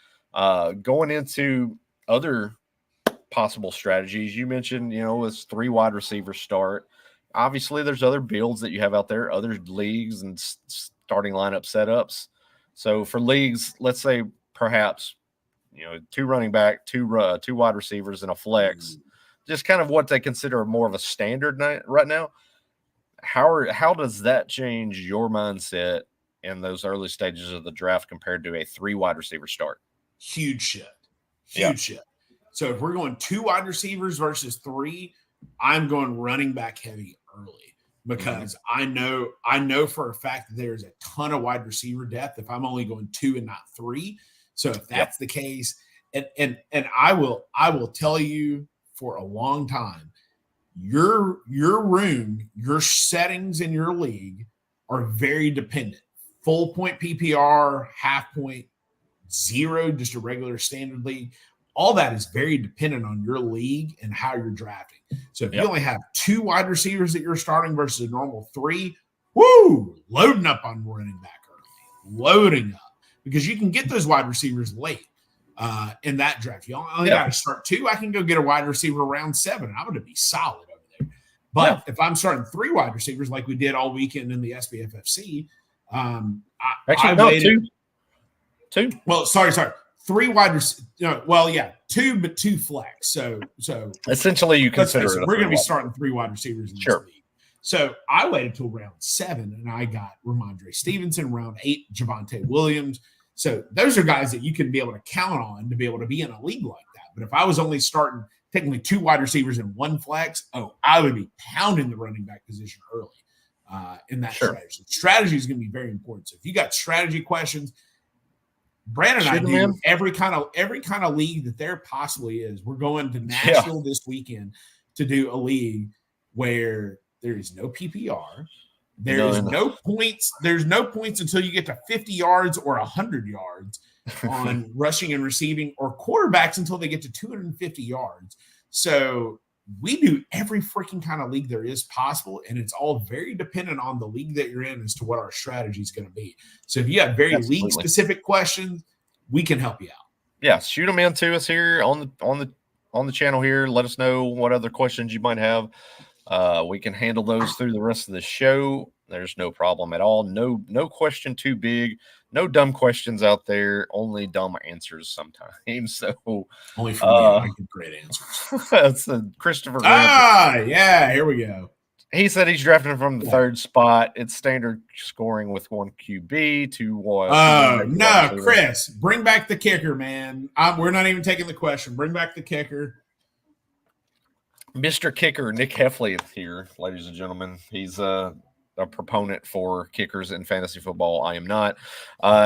Going into other possible strategies, you mentioned, it's 3 wide receiver start. Obviously, there's other builds that you have out there, other leagues and starting lineup setups. So for leagues, let's say perhaps, 2 running back, 2 wide receivers, and a flex, just kind of what they consider more of a standard right now. How does that change your mindset in those early stages of the draft compared to a 3 wide receiver start? Huge shift. So if we're going 2 wide receivers versus 3, I'm going running back heavy early because I know for a fact that there's a ton of wide receiver depth if I'm only going 2 and not 3. So if that's the case, and I will tell you for a long time, your room, your settings in your league are very dependent. Full point PPR, half point, 0, just a regular standard league. All that is very dependent on your league and how you're drafting. So if you only have 2 wide receivers that you're starting versus a normal 3, loading up on running back early, loading up, because you can get those wide receivers late in that draft. You only got to start 2. I can go get a wide receiver around 7. I'm going to be solid over there. But if I'm starting 3 wide receivers like we did all weekend in the SBFFC, Two. Well, sorry. 3 wide receivers. 2, but 2 flex. So essentially, you consider we're going to be starting 3 wide receivers in this league. So I waited till round 7, and I got Ramondre Stevenson. Round 8, Javonte Williams. So those are guys that you can be able to count on to be able to be in a league like that. But if I was only starting technically 2 wide receivers and 1 flex, I would be pounding the running back position early in that strategy. Strategy is going to be very important. So if you got strategy questions, Brandon and I do every kind of league that there possibly is. We're going to Nashville this weekend to do a league where there is no PPR. There is no points. There's no points until you get to 50 yards or 100 yards on rushing and receiving, or quarterbacks until they get to 250 yards. So we do every freaking kind of league there is possible, and it's all very dependent on the league that you're in as to what our strategy is going to be. So if you have very league-specific questions, we can help you out. Yeah, shoot them in to us here on the channel here. Let us know what other questions you might have. We can handle those through the rest of the show. There's no problem at all. No question too big. No dumb questions out there. Only dumb answers sometimes. So only for me, I get great answers. That's Christopher. Yeah, here we go. He said he's drafting from the third spot. It's standard scoring with one QB, two Oh, no, receiver. Chris, bring back the kicker, man. We're not even taking the question. Bring back the kicker. Mr. Kicker, Nick Hefley is here, ladies and gentlemen. He's a proponent for kickers in fantasy football. I am not.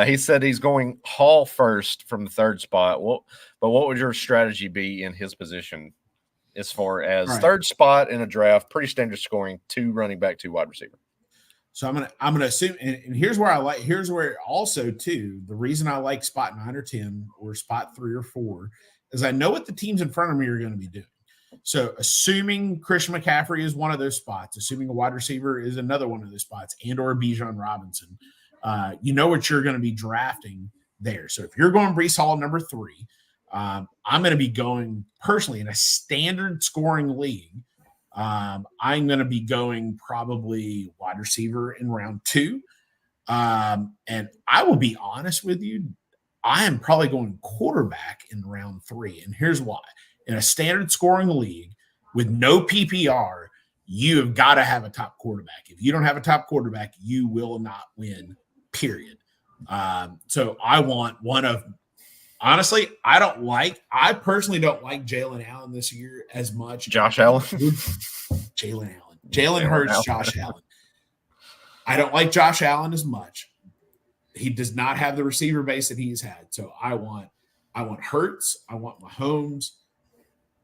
He said he's going Hall first from the third spot. But what would your strategy be in his position as far as third spot in a draft? Pretty standard scoring, 2 running back, 2 wide receiver. So I'm gonna assume, and here's where also too, the reason I like spot 9 or 10 or spot 3 or 4 is I know what the teams in front of me are going to be doing. So assuming Christian McCaffrey is one of those spots, assuming a wide receiver is another one of those spots, and or Bijan Robinson, you know what you're going to be drafting there. So if you're going Breece Hall number 3, I'm going to be going personally in a standard scoring league. I'm going to be going probably wide receiver in round 2. And I will be honest with you, I am probably going quarterback in round 3. And here's why. In a standard scoring league with no PPR, you have got to have a top quarterback. If you don't have a top quarterback, you will not win, period. So I want one of – honestly, I personally don't like Jalen Allen this year as much. Josh Allen? Jalen Allen. Jalen Hurts, Josh Allen. I don't like Josh Allen as much. He does not have the receiver base that he's had. So I want Hurts. I want Mahomes.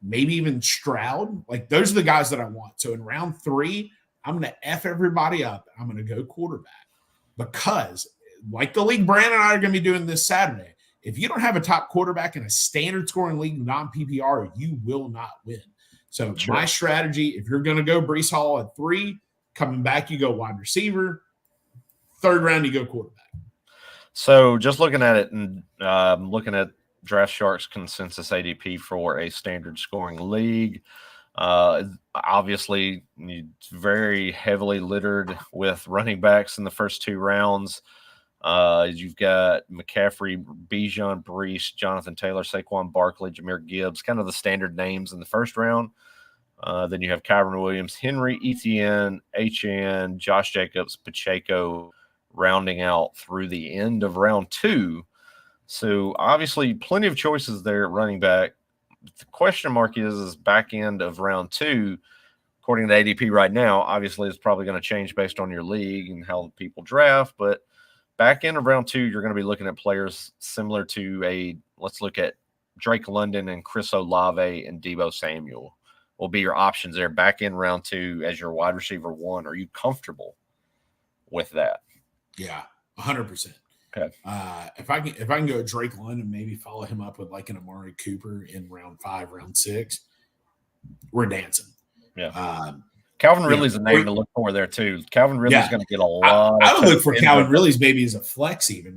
Maybe even Stroud. Like, those are the guys that I want. So in round 3, I'm going to F everybody up. I'm going to go quarterback because, like the league Brandon and I are going to be doing this Saturday, if you don't have a top quarterback in a standard scoring league, non-PPR, you will not win. So my strategy, if you're going to go Breece Hall at 3, coming back, you go wide receiver. 3rd round, you go quarterback. So just looking at it and looking at Draft Shark's consensus ADP for a standard scoring league. Obviously, it's very heavily littered with running backs in the first 2 rounds. You've got McCaffrey, Bijan, Breece, Jonathan Taylor, Saquon Barkley, Jahmyr Gibbs, kind of the standard names in the first round. Then you have Kyron Williams, Henry, Etienne, HN, Josh Jacobs, Pacheco, rounding out through the end of round 2. So obviously plenty of choices there at running back. The question mark is back end of round 2, according to ADP right now. Obviously it's probably going to change based on your league and how people draft, but back end of round 2, you're going to be looking at players similar to let's look at Drake London and Chris Olave and Deebo Samuel will be your options there back in round 2 as your wide receiver 1. Are you comfortable with that? Yeah, 100%. Okay. If I can go Drake London, maybe follow him up with like an Amari Cooper in round 5, round 6, we're dancing. Yeah. Calvin Ridley's a name to look for there too. Calvin Ridley's going to get a lot. I would look for Calvin Ridley's maybe as a flex even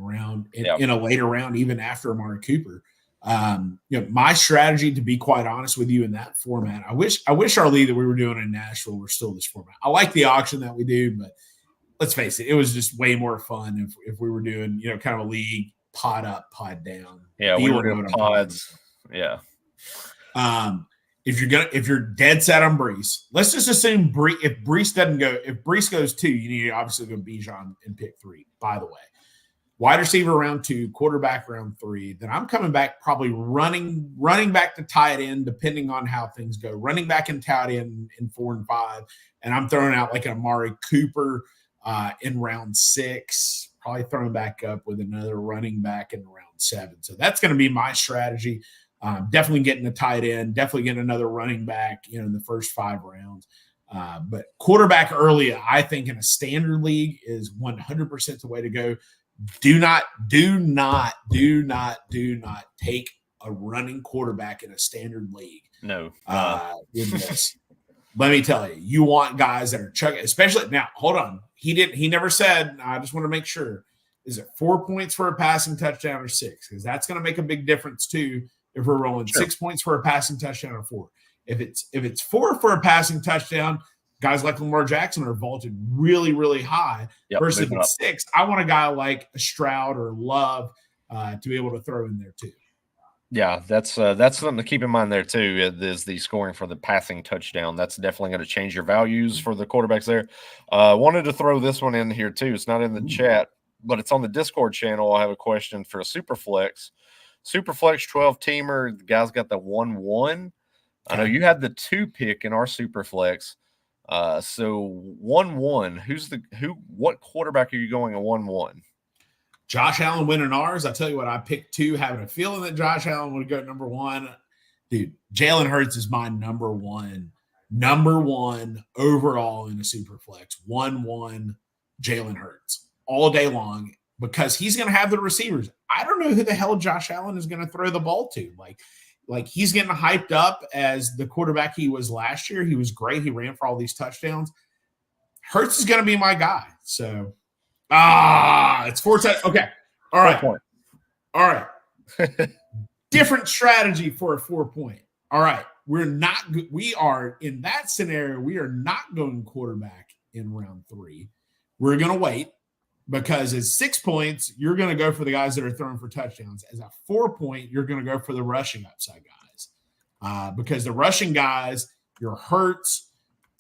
in a later round, even after Amari Cooper. My strategy, to be quite honest with you, in that format, I wish our league that we were doing in Nashville were still this format. I like the auction that we do, but let's face it was just way more fun if we were doing kind of a league pod up, pod down. Yeah, we were doing pods. Yeah. If you're dead set on Breece, let's just assume if Breece goes 2, you need to obviously go Bijan and pick 3. By the way, wide receiver round 2, quarterback round 3. Then I'm coming back probably running back to tight end, depending on how things go. Running back and tight end in 4 and 5, and I'm throwing out like an Amari Cooper in round 6. Probably throwing back up with another running back in round 7. So that's going to be my strategy. Definitely getting a tight end, definitely getting another running back, in the first 5 rounds. But quarterback early, I think in a standard league is 100% the way to go. Do not take a running quarterback in a standard league. No. In this. Let me tell you, you want guys that are chucking, especially now. Hold on. He never said, I just want to make sure, is it 4 points for a passing touchdown or 6? Because that's going to make a big difference too. If we're rolling 6 points for a passing touchdown or 4. If it's 4 for a passing touchdown, guys like Lamar Jackson are vaulted really, really high. Versus if it's 6, I want a guy like a Stroud or Love to be able to throw in there too. Yeah, that's something to keep in mind there too. Is the scoring for the passing touchdown? That's definitely going to change your values for the quarterbacks there. Wanted to throw this one in here too. It's not in the chat, but it's on the Discord channel. I have a question for a Superflex. Superflex 12-teamer. The guy's got the 1-1. I know you had the 2 pick in our Superflex. So 1-1. What quarterback are you going a 1-1? Josh Allen winning ours. I tell you what, I picked 2, having a feeling that Josh Allen would go number 1. Dude, Jalen Hurts is my number one overall in a super flex. 1-1 Jalen Hurts all day long because he's going to have the receivers. I don't know who the hell Josh Allen is going to throw the ball to. Like he's getting hyped up as the quarterback he was last year. He was great. He ran for all these touchdowns. Hurts is going to be my guy. So it's 4 times. Okay. All right. All right. Different strategy for a 4-point. All right. We are in that scenario. We are not going quarterback in round 3. We're going to wait because at 6 points, you're going to go for the guys that are throwing for touchdowns. As a 4-point, you're going to go for the rushing upside guys because the rushing guys, your Hurts,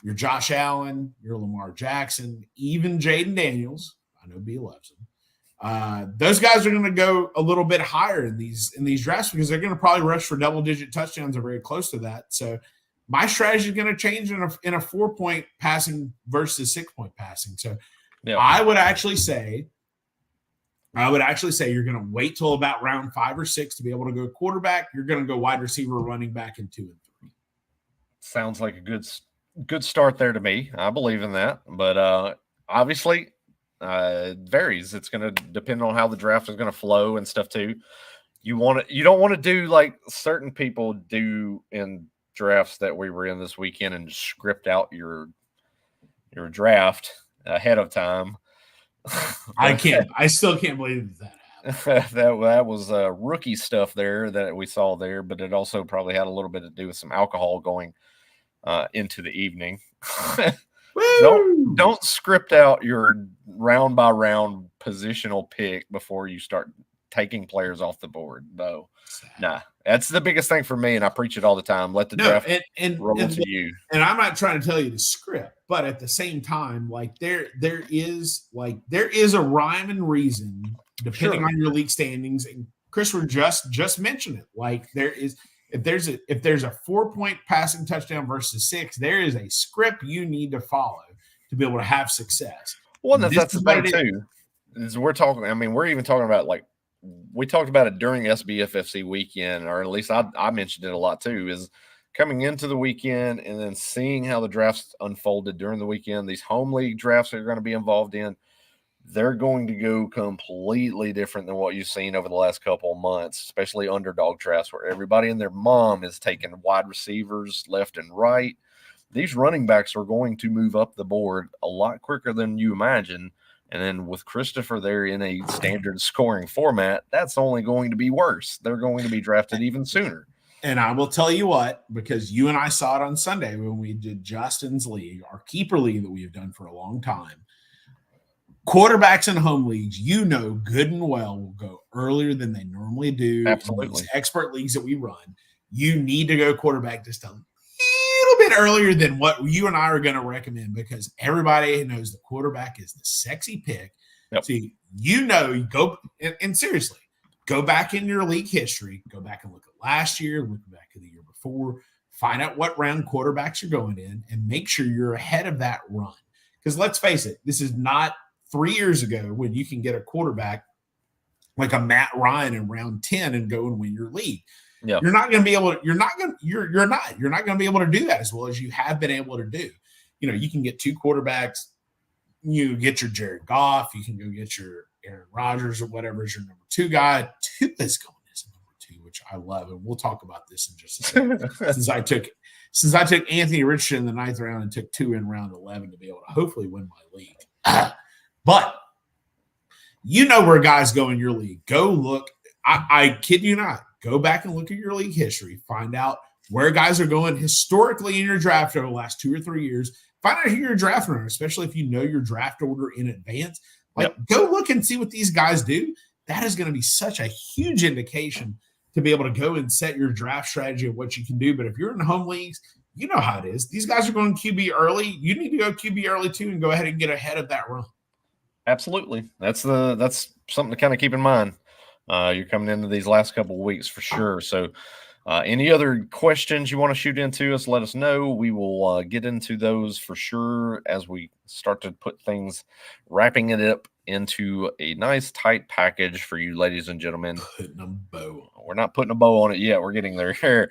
your Josh Allen, your Lamar Jackson, even Jaden Daniels. I know B loves him. Those guys are going to go a little bit higher in these drafts because they're going to probably rush for double-digit touchdowns or very close to that. So my strategy is going to change in a 4-point passing versus 6-point passing. So I would actually say you're going to wait till about round 5 or 6 to be able to go quarterback. You're going to go wide receiver, running back in 2 and 3. Sounds like a good start there to me. I believe in that, but obviously. It varies. It's going to depend on how the draft is going to flow and stuff too. You don't want to do like certain people do in drafts that we were in this weekend and script out your draft ahead of time. I still can't believe that happened. that was rookie stuff there that we saw there, but it also probably had a little bit to do with some alcohol going into the evening. Don't script out your round by round positional pick before you start taking players off the board, though. Nah, that's the biggest thing for me, and I preach it all the time. Let the draft roll to you. And I'm not trying to tell you to script, but at the same time, like there is a rhyme and reason depending on your league standings. And Christopher just mentioned it. Like if there's a 4-point passing touchdown versus 6, there is a script you need to follow to be able to have success. Well, that's the thing too. Is we're talking. I mean, we're even talking about like we talked about it during SBFFC weekend, or at least I mentioned it a lot too. Is coming into the weekend and then seeing how the drafts unfolded during the weekend. These home league drafts that you're going to be involved in, they're going to go completely different than what you've seen over the last couple of months, especially underdog drafts where everybody and their mom is taking wide receivers left and right. These running backs are going to move up the board a lot quicker than you imagine. And then with Christopher there in a standard scoring format, that's only going to be worse. They're going to be drafted even sooner. And I will tell you what, because you and I saw it on Sunday when we did Justin's league, our keeper league that we have done for a long time. Quarterbacks in home leagues, good and well, will go earlier than they normally do. Absolutely. In these expert leagues that we run, you need to go quarterback just a little bit earlier than what you and I are going to recommend because everybody knows the quarterback is the sexy pick. Yep. So you go and seriously, go back in your league history, go back and look at last year, look back at the year before, find out what round quarterbacks you're going in, and make sure you're ahead of that run. Because let's face it, this is not 3 years ago when you can get a quarterback like a Matt Ryan in round 10 and go and win your league. Yeah. You're not going to be able to, you're not going to be able to do that as well as you have been able to do. You can get 2 quarterbacks, you get your Jared Goff, you can go get your Aaron Rodgers or whatever is your number 2 guy. 2 is going as number 2, which I love. And we'll talk about this in just a second. since I took Anthony Richardson in the 9th round and took 2 in round 11 to be able to hopefully win my league. But where guys go in your league. Go look. I kid you not. Go back and look at your league history. Find out where guys are going historically in your draft over the last 2 or 3 years. Find out who your draft runner, especially if you know your draft order in advance. Go look and see what these guys do. That is going to be such a huge indication to be able to go and set your draft strategy of what you can do. But if you're in home leagues, you know how it is. These guys are going QB early. You need to go QB early too and go ahead and get ahead of that run. Absolutely. That's something to kind of keep in mind. You're coming into these last couple of weeks for sure. So any other questions you want to shoot into us, let us know. We will get into those for sure as we start to put things, wrapping it up into a nice tight package for you, ladies and gentlemen. Putting a bow. We're not putting a bow on it yet. We're getting there.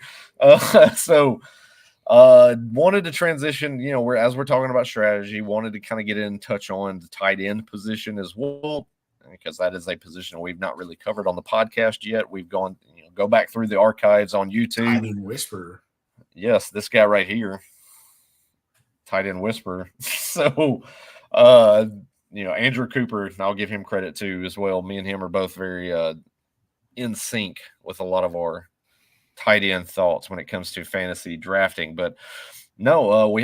So wanted to transition, as we're talking about strategy, wanted to kind of get in touch on the tight end position as well, because that is a position we've not really covered on the podcast yet. We've gone, go back through the archives on YouTube. Tight end whisperer. Yes, this guy right here, tight end whisperer. So, Andrew Cooper, and I'll give him credit too as well. Me and him are both very in sync with a lot of our tight end thoughts when it comes to fantasy drafting. But no, we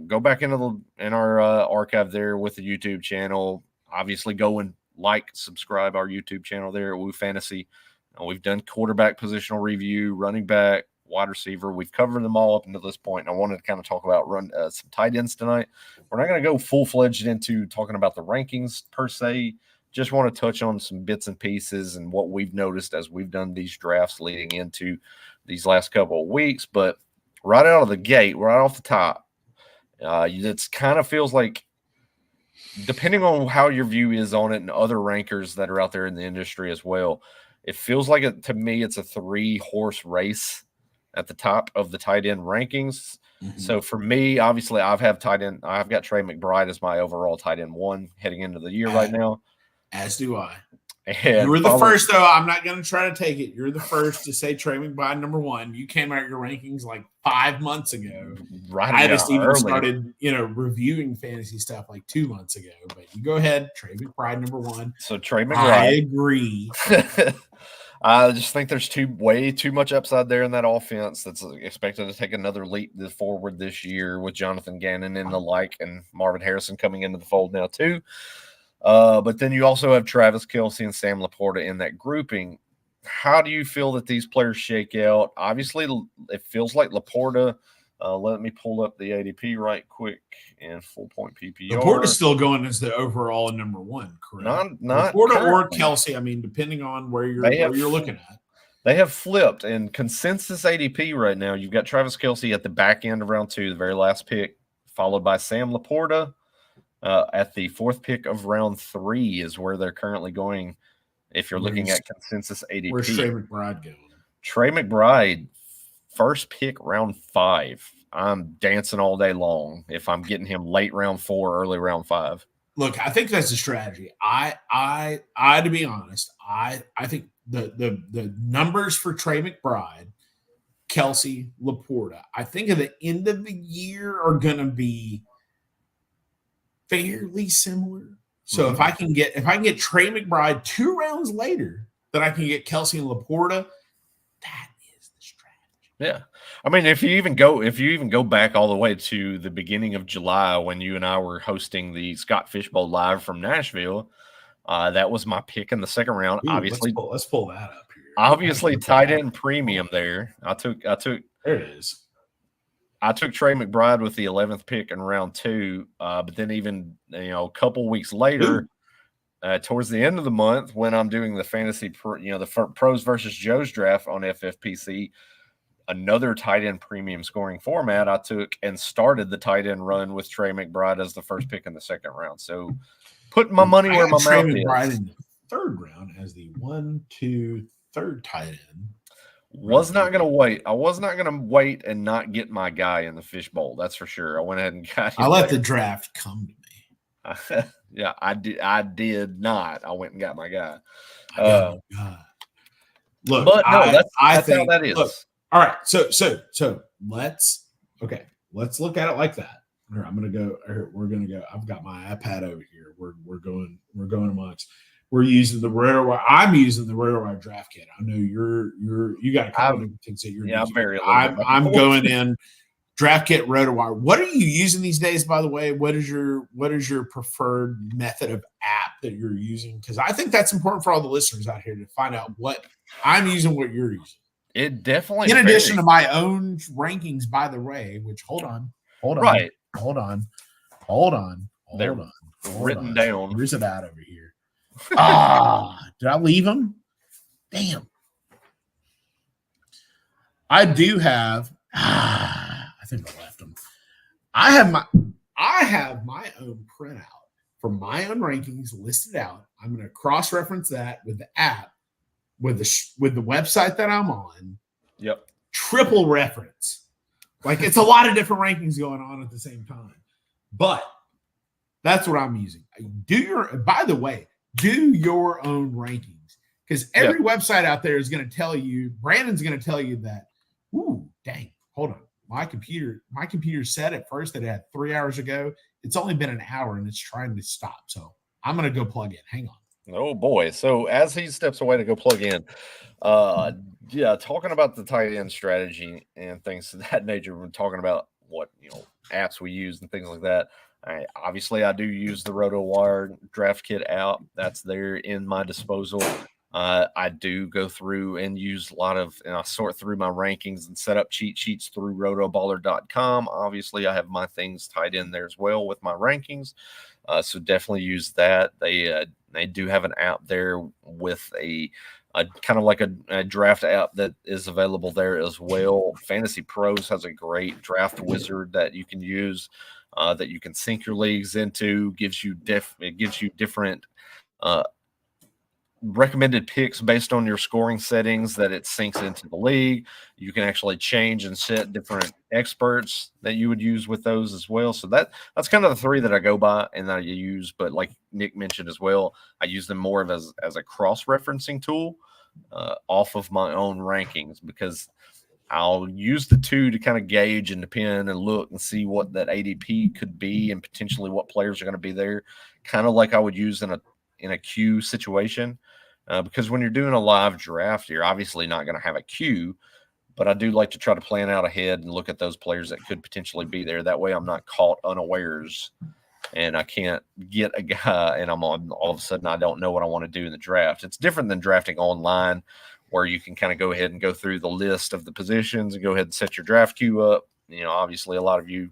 go back in our archive there with the YouTube channel. Obviously, go and subscribe our YouTube channel there at Woo Fantasy. We've done quarterback positional review, running back, wide receiver. We've covered them all up until this point. And I wanted to kind of talk about some tight ends tonight. We're not going to go full-fledged into talking about the rankings per se. Just want to touch on some bits and pieces and what we've noticed as we've done these drafts leading into these last couple of weeks. But right out of the gate, right off the top, it kind of feels like, depending on how your view is on it and other rankers that are out there in the industry as well, it feels like to me it's a 3-horse race at the top of the tight end rankings. Mm-hmm. So for me, obviously, I've got Trey McBride as my overall tight end 1 heading into the year right now. As do I. And you were the first, though. I'm not going to try to take it. You're the first to say Trey McBride number 1. You came out your rankings like 5 months ago. Right. I just even started, reviewing fantasy stuff like 2 months ago. But you go ahead, Trey McBride number 1. So Trey McBride. I agree. I just think there's way too much upside there in that offense that's expected to take another leap forward this year with Jonathan Gannon and the like, and Marvin Harrison coming into the fold now too. But then you also have Travis Kelce and Sam Laporta in that grouping. How do you feel that these players shake out? Obviously, it feels like Laporta. Let me pull up the ADP right quick in full point PPR. Laporta's still going as the overall number 1, correct? Not Laporta or Kelce. I mean, depending on where you're looking at. They have flipped, and consensus ADP right now, you've got Travis Kelce at the back end of round 2, the very last pick, followed by Sam Laporta. At the 4th pick of round 3 is where they're currently going. If you're looking at consensus ADP, where's Trey McBride going? Trey McBride, 1st pick, round 5. I'm dancing all day long if I'm getting him late round 4, early round 5. Look, I think that's a strategy. I to be honest, I think the numbers for Trey McBride, Kelce, Laporta, I think at the end of the year are going to be fairly similar. So if I can get Trey McBride 2 rounds later, then I can get Kelce and Laporta. That is the strategy. Yeah, I mean, if you even go back all the way to the beginning of July when you and I were hosting the Scott Fishbowl live from Nashville, that was my pick in the 2nd round. Ooh, obviously, let's pull that up here. Obviously, tight end premium there. I took. There it is. I took Trey McBride with the 11th pick in round 2, but then even a couple weeks later, towards the end of the month, when I'm doing the fantasy, the pros versus Joe's draft on FFPC, another tight end premium scoring format, I took and started the tight end run with Trey McBride as the 1st pick in the 2nd round. So putting my money where my Trey mouth McBride is. In the 3rd round as the 3rd tight end. Was not going to wait. I was not going to wait and not get my guy in the fishbowl. That's for sure. I went ahead and got him. I let the draft come to me. Yeah, I did not. I went and got my guy. Look, but no, I think how that is. Look, all right. So let's look at it like that. Here, I'm gonna go. Here, we're gonna go. I've got my iPad over here. We're going amongst. We're using the RotoWire. I'm using the RotoWire draft kit. I know you got a couple of different things that you're using. I'm going in draft kit RotoWire. What are you using these days, by the way? What is your preferred method of app that you're using? Because I think that's important for all the listeners out here to find out what I'm using, what you're using. It definitely, in addition to my own rankings, by the way, which hold on. They're written down. Where's it at over here? Did I leave them? Damn. I do have. I think I left them. I have my own printout for my own rankings listed out. I'm going to cross-reference that with the app, with the website that I'm on. Yep. Triple reference. Like, it's a lot of different rankings going on at the same time. But that's what I'm using. By the way, do your own rankings. Because every website out there is going to tell you, Brandon's going to tell you that, ooh, dang, hold on. My computer said at first that it had 3 hours ago. It's only been an hour and it's trying to stop. So I'm going to go plug in. Hang on. Oh boy. So as he steps away to go plug in, talking about the tight end strategy and things of that nature, we're talking about what, apps we use and things like that. Obviously I do use the Rotoballer draft kit app. That's there in my disposal. I do go through and use and I sort through my rankings and set up cheat sheets through rotoballer.com. Obviously I have my things tied in there as well with my rankings. So definitely use that. They do have an app there with a kind of like a draft app that is available there as well. Fantasy Pros has a great draft wizard that you can use, that you can sync your leagues into. It gives you different recommended picks based on your scoring settings that it syncs into the league. You can actually change and set different experts that you would use with those as well. So that's kind of the three that I go by and that I use. But like Nick mentioned as well, I use them more as a cross-referencing tool off of my own rankings, because I'll use the two to kind of gauge and depend and look and see what that ADP could be and potentially what players are going to be there, kind of like I would use in a queue situation. Because when you're doing a live draft, you're obviously not going to have a queue, but I do like to try to plan out ahead and look at those players that could potentially be there. That way I'm not caught unawares and I can't get a guy and I'm on all of a sudden I don't know what I want to do in the draft. It's different than drafting online, where you can kind of go ahead and go through the list of the positions and go ahead and set your draft queue up. Obviously a lot of you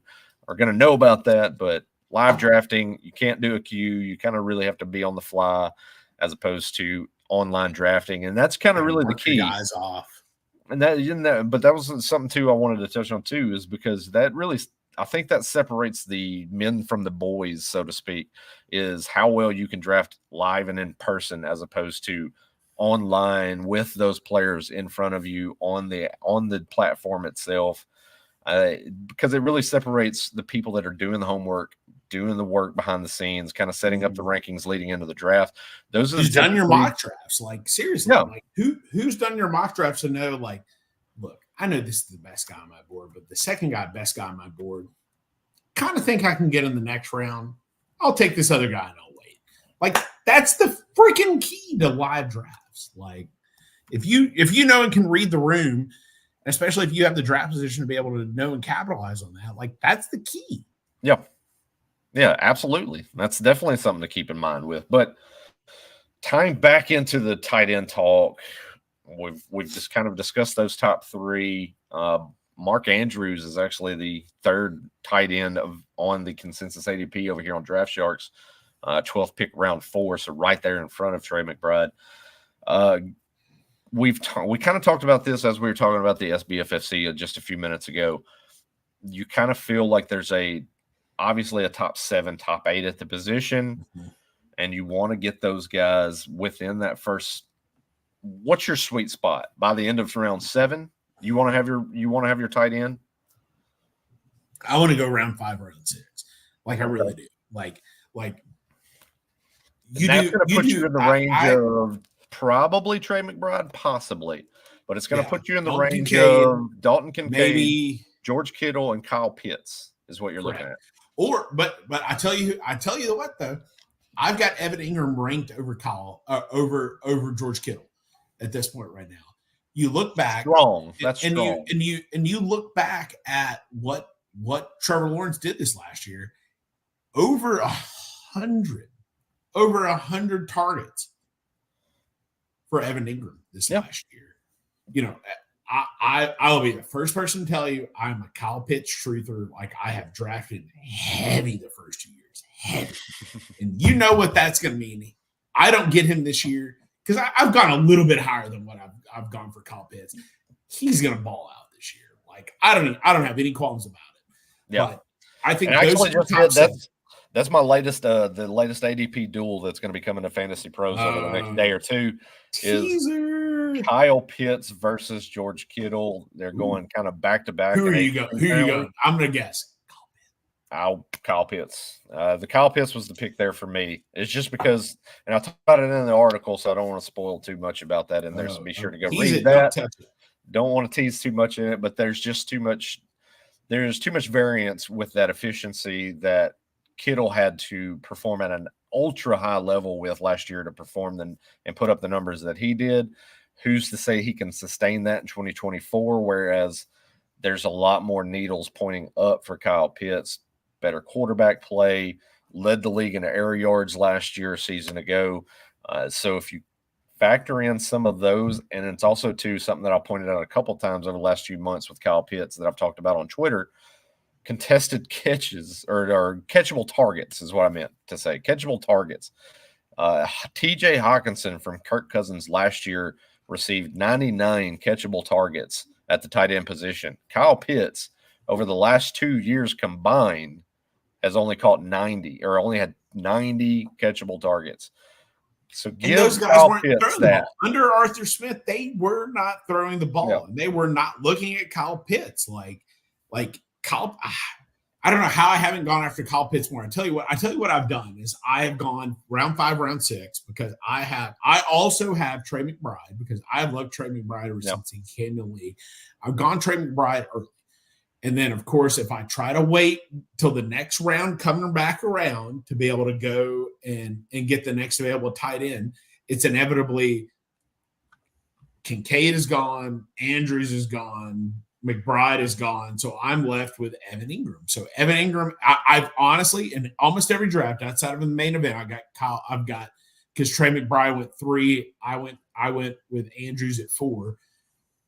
are going to know about that, but live drafting, you can't do a queue. You kind of really have to be on the fly as opposed to online drafting. And that's kind of really the key. Guys off. But that was something too I wanted to touch on too, is because that really, I think that separates the men from the boys, so to speak, is how well you can draft live and in person as opposed to online with those players in front of you on the platform itself. Because it really separates the people that are doing the homework, doing the work behind the scenes, kind of setting up the rankings leading into the draft. Those are who's done your mock drafts? Like, seriously, like who's done your mock drafts to know, like, look, I know this is the best guy on my board, but the second guy, best guy on my board, kind of think I can get in the next round. I'll take this other guy and I'll wait. Like, that's the freaking key to live drafts. Like, if you know and can read the room, especially if you have the draft position to be able to know and capitalize on that, like, that's the key. Yeah, absolutely. That's definitely something to keep in mind with. But tying back into the tight end talk, we've just kind of discussed those top three. Mark Andrews is actually the third tight end on the consensus ADP over here on Draft Sharks, 12th pick, round 4, so right there in front of Trey McBride. We kind of talked about this as we were talking about the SBFFC just a few minutes ago. You kind of feel like there's obviously a top 7, top 8 at the position, and you want to get those guys within that first. What's your sweet spot by the end of round 7? You want to have your tight end? I want to go round 5, round 6. Like, I really do. Like that's going to put you in the range of probably Trey McBride, possibly, but it's going to put you in the range of Dalton Kincaid, maybe George Kittle, and Kyle Pitts is what you're looking at. But I tell you what though, I've got Evan Ingram ranked over over George Kittle at this point right now. You look back, That's strong. You look back at what Trevor Lawrence did this last year, over 100 over 100 targets for Evan Ingram this last year. You know, I'll be the first person to tell you I'm a Kyle Pitts truther. Like, I have drafted heavy the first 2 years, heavy. And you know what that's going to mean. I don't get him this year because I've gone a little bit higher than what I've gone for Kyle Pitts. He's going to ball out this year. Like, I don't have any qualms about it. Yeah. But I think that's my latest the latest ADP duel that's going to be coming to Fantasy Pros over the next day or two. Teaser. Is Kyle Pitts versus George Kittle. They're going kind of back to back. Who are you going? I'm going to guess. Kyle Pitts. The Kyle Pitts was the pick there for me. It's just because, and I talked about it in the article, so I don't want to spoil too much about that in there. So be sure to go read that. Don't want to tease too much in it, but there's just too much. There's too much variance with that efficiency that Kittle had to perform at an ultra high level with last year to perform and put up the numbers that he did. Who's to say he can sustain that in 2024? Whereas there's a lot more needles pointing up for Kyle Pitts. Better quarterback play, led the league in air yards last year, a season ago. So if you factor in some of those, and it's also too something that I pointed out a couple times over the last few months with Kyle Pitts that I've talked about on Twitter, contested catches or catchable targets is what I meant to say. Catchable targets. TJ Hawkinson from Kirk Cousins last year received 99 catchable targets at the tight end position. Kyle Pitts over the last 2 years combined has only caught 90 or only had 90 catchable targets. So give those guys Kyle weren't Pitts throwing the ball. Under Arthur Smith, they were not throwing the ball. Yeah. And they were not looking at Kyle Pitts. Like Kyle, I don't know how I haven't gone after Kyle Pitts more. I tell you what I've done is I have gone round 5, round 6 because I also have Trey McBride because I've loved Trey McBride ever since he came to the league. I've gone Trey McBride early. And then, of course, if I try to wait till the next round coming back around to be able to go and get the next available tight end, it's inevitably Kincaid is gone, Andrews is gone, McBride is gone. So I'm left with Evan Ingram. So Evan Ingram, I've honestly, in almost every draft outside of the main event, because Trey McBride went 3, I went with Andrews at 4.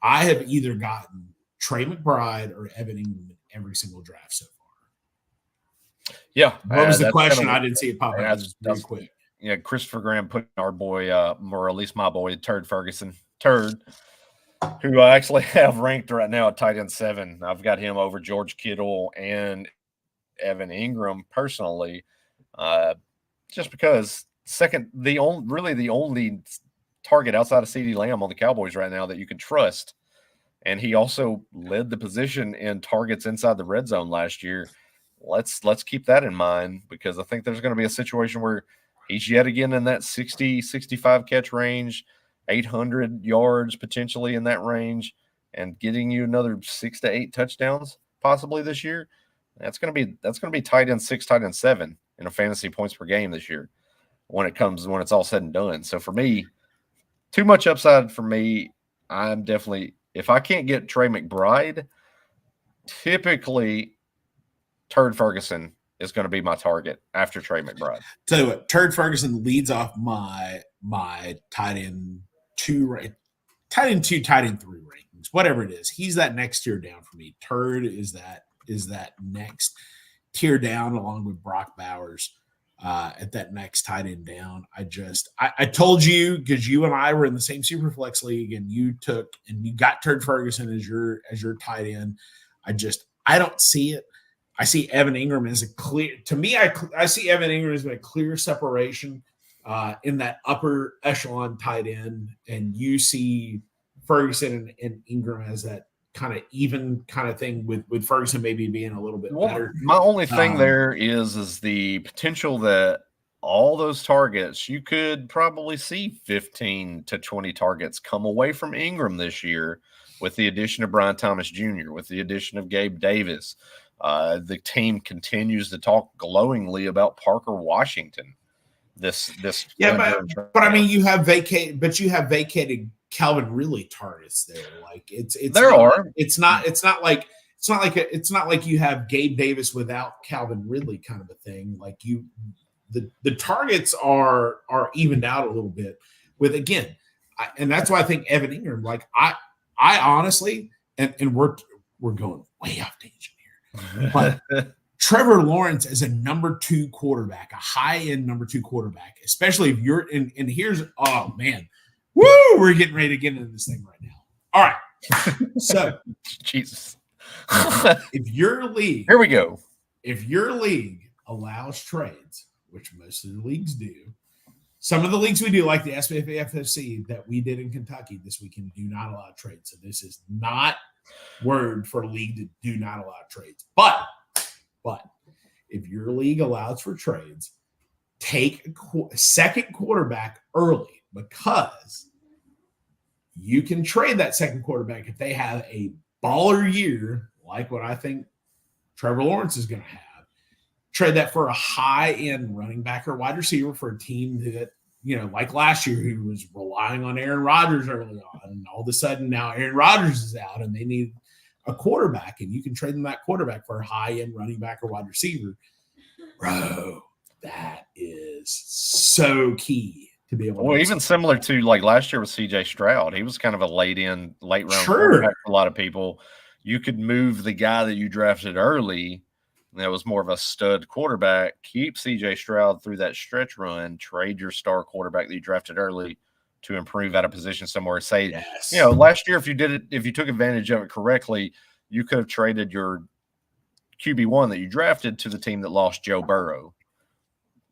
I have either gotten Trey McBride or Evan Ingram in every single draft so far. Yeah. What was the question? I didn't see it pop out. Really quick. Yeah, Christopher Graham put our boy, or at least my boy, Turd Ferguson, who I actually have ranked right now at tight end 7. I've got him over George Kittle and Evan Ingram personally, just because the only target outside of CeeDee Lamb on the Cowboys right now that you can trust. And he also led the position in targets inside the red zone last year. Let's keep that in mind because I think there's going to be a situation where he's yet again in that 60, 65 catch range, 800 yards potentially in that range, and getting you another 6 to 8 touchdowns possibly this year. That's going to be tight end 6, tight end 7 in a fantasy points per game this year when it's all said and done. So for me, too much upside for me. I'm definitely. If I can't get Trey McBride, typically Turd Ferguson is going to be my target after Trey McBride. Tell you what, Turd Ferguson leads off my tight end 2, tight end 2, tight end 3 rankings, whatever it is. He's that next tier down for me. Turd is that next tier down along with Brock Bowers. At that next tight end down. I told you because you and I were in the same Superflex league and you got Turd Ferguson as your tight end. I don't see it. I see Evan Ingram as a clear, to me, I see Evan Ingram as a clear separation in that upper echelon tight end. And you see Ferguson and Ingram as that kind of even kind of thing with Ferguson maybe being a little bit better. My only thing there is the potential that all those targets, you could probably see 15 to 20 targets come away from Ingram this year with the addition of Brian Thomas Jr., with the addition of Gabe Davis. The team continues to talk glowingly about Parker Washington. But I mean, you have vacated Calvin Ridley targets there. Like it's not like you have Gabe Davis without Calvin Ridley kind of a thing. Like the targets are evened out a little bit with, again, and that's why I think Evan Ingram, like I honestly, and we're going way off tangent here, but Trevor Lawrence as a number 2 quarterback, a high-end number 2 quarterback, especially if you're in, and here's, oh man, woo, we're getting ready to get into this thing right now. All right. So Jesus. if your league, here we go. If your league allows trades, which most of the leagues do, some of the leagues we do, like the SBFFC that we did in Kentucky this weekend, do not allow trades. So this is not word for a league to do not allow trades. But if your league allows for trades, take a second quarterback early, because you can trade that second quarterback if they have a baller year, like what I think Trevor Lawrence is going to have. Trade that for a high-end running back or wide receiver for a team that, like last year, who was relying on Aaron Rodgers early on. And all of a sudden now Aaron Rodgers is out and they need a quarterback, and you can trade them that quarterback for a high-end running back or wide receiver. Bro, that is so key to be able to. Well, even similar to like last year with CJ Stroud, he was kind of a late round Sure. quarterback for a lot of people. You could move the guy that you drafted early that was more of a stud quarterback, keep CJ Stroud through that stretch run, trade your star quarterback that you drafted early to improve at a position somewhere. Say, yes. Last year, if you took advantage of it correctly, you could have traded your QB1 that you drafted to the team that lost Joe Burrow.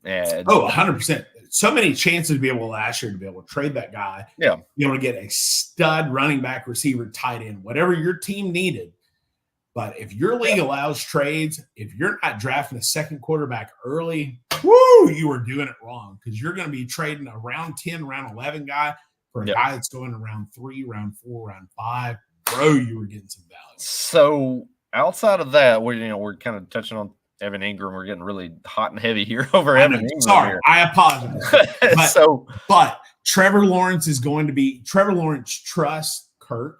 And 100%. So many chances to be able last year to be able to trade that guy. Yeah. Be able to get a stud running back, receiver, tight end, whatever your team needed. But if your league allows trades, if you're not drafting a second quarterback early, you are doing it wrong, because you're going to be trading a round 10, round 11 guy for a guy that's going to round 3, round 4, round 5. Bro, you were getting some value. So outside of that, we're kind of touching on Evan Ingram. We're getting really hot and heavy here over Evan Ingram. Sorry, I apologize. But Trevor Lawrence trusts Kirk.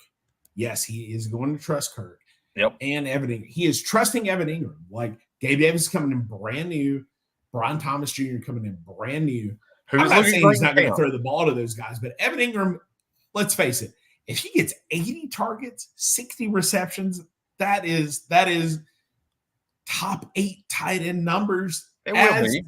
Yes, he is going to trust Kirk. Yep. And Evan Ingram. He is trusting Evan Ingram. Like, Gabe Davis is coming in brand new. Brian Thomas Jr. coming in brand new. I'm not saying he's not going to throw the ball to those guys, but Evan Ingram, let's face it, if he gets 80 targets, 60 receptions, that is top 8 tight end numbers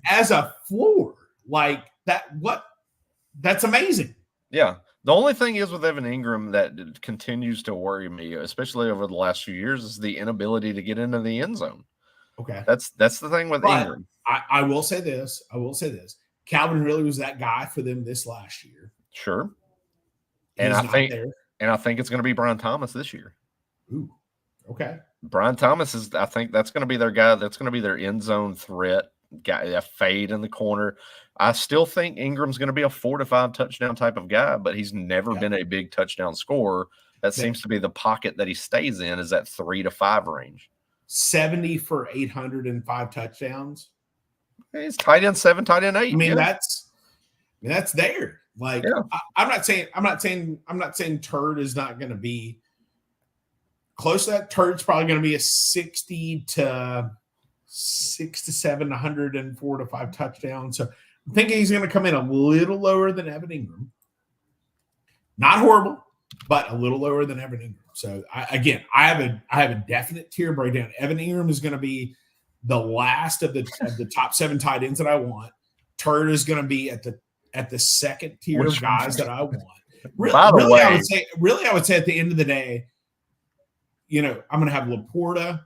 as a floor. Like that's amazing. Yeah. The only thing is with Evan Ingram that continues to worry me, especially over the last few years, is the inability to get into the end zone. Okay. That's the thing with Ingram. I will say this. Calvin really was that guy for them this last year. Sure. And I think it's going to be Brian Thomas this year. Ooh. Okay. Brian Thomas I think that's going to be their guy. That's going to be their end zone threat guy, a fade in the corner. I still think Ingram's going to be a 4 to 5 touchdown type of guy, but he's never been a big touchdown scorer. That seems to be the pocket that he stays in, is that 3 to 5 range. 70 for 805 touchdowns. He's tight end 7, tight end 8. I mean, that's there. Like, I'm not saying Turd is not going to be close to that. Turd's probably going to be a 6 to 7, 104 to 5 touchdowns. So I'm thinking he's going to come in a little lower than Evan Ingram. Not horrible, but a little lower than Evan Ingram. So I have a definite tier breakdown. Evan Ingram is going to be the last of the top 7 tight ends that I want. Turd is going to be at the second tier of guys that I want. Really, I would say at the end of the day, I'm going to have Laporta,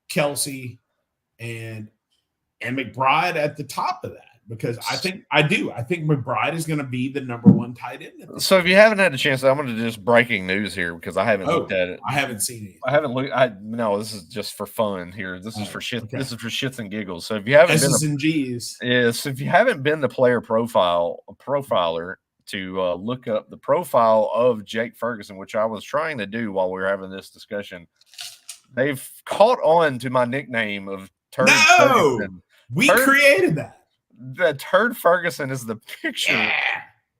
Kelsey, and McBride at the top of that, because I think McBride is going to be the number 1 tight end. So if you haven't had a chance, I'm going to just breaking news here, because I haven't looked at it. I haven't seen it. I haven't looked. No, this is just for fun here. This is for shit. Okay. This is for shits and giggles. So if you haven't S's and G's, if you haven't been the player profiler to look up the profile of Jake Ferguson, which I was trying to do while we were having this discussion, they've caught on to my nickname of Turd Ferguson. We created that. The Turd Ferguson is the picture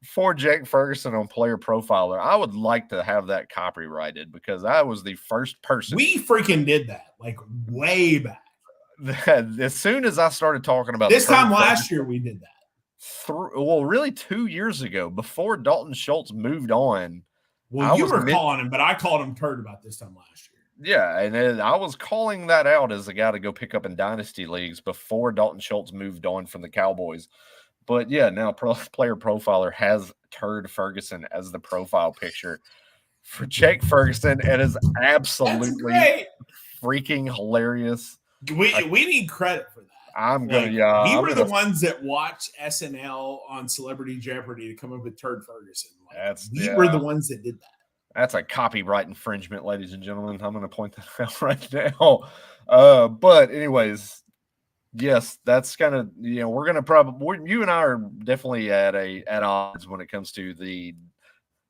for Jake Ferguson on Player Profiler. I would like to have that copyrighted, because I was the first person. We freaking did that, like, way back. as soon as I started talking about this time last year, we did that. Really 2 years ago, before Dalton Schultz moved on. Well, you were calling him, but I called him turd about this time last year. Yeah, and then I was calling that out as a guy to go pick up in dynasty leagues before Dalton Schultz moved on from the Cowboys. But yeah, now Player Profiler has Turd Ferguson as the profile picture for Jake Ferguson. It is absolutely freaking hilarious. We need credit for that. I'm gonna, we were the ones that watched SNL on Celebrity Jeopardy to come up with Turd Ferguson. We were the ones that did that. That's a copyright infringement, ladies and gentlemen. I'm going to point that out right now. But anyways, yes, that's kind of, we're going to you and I are definitely at odds when it comes to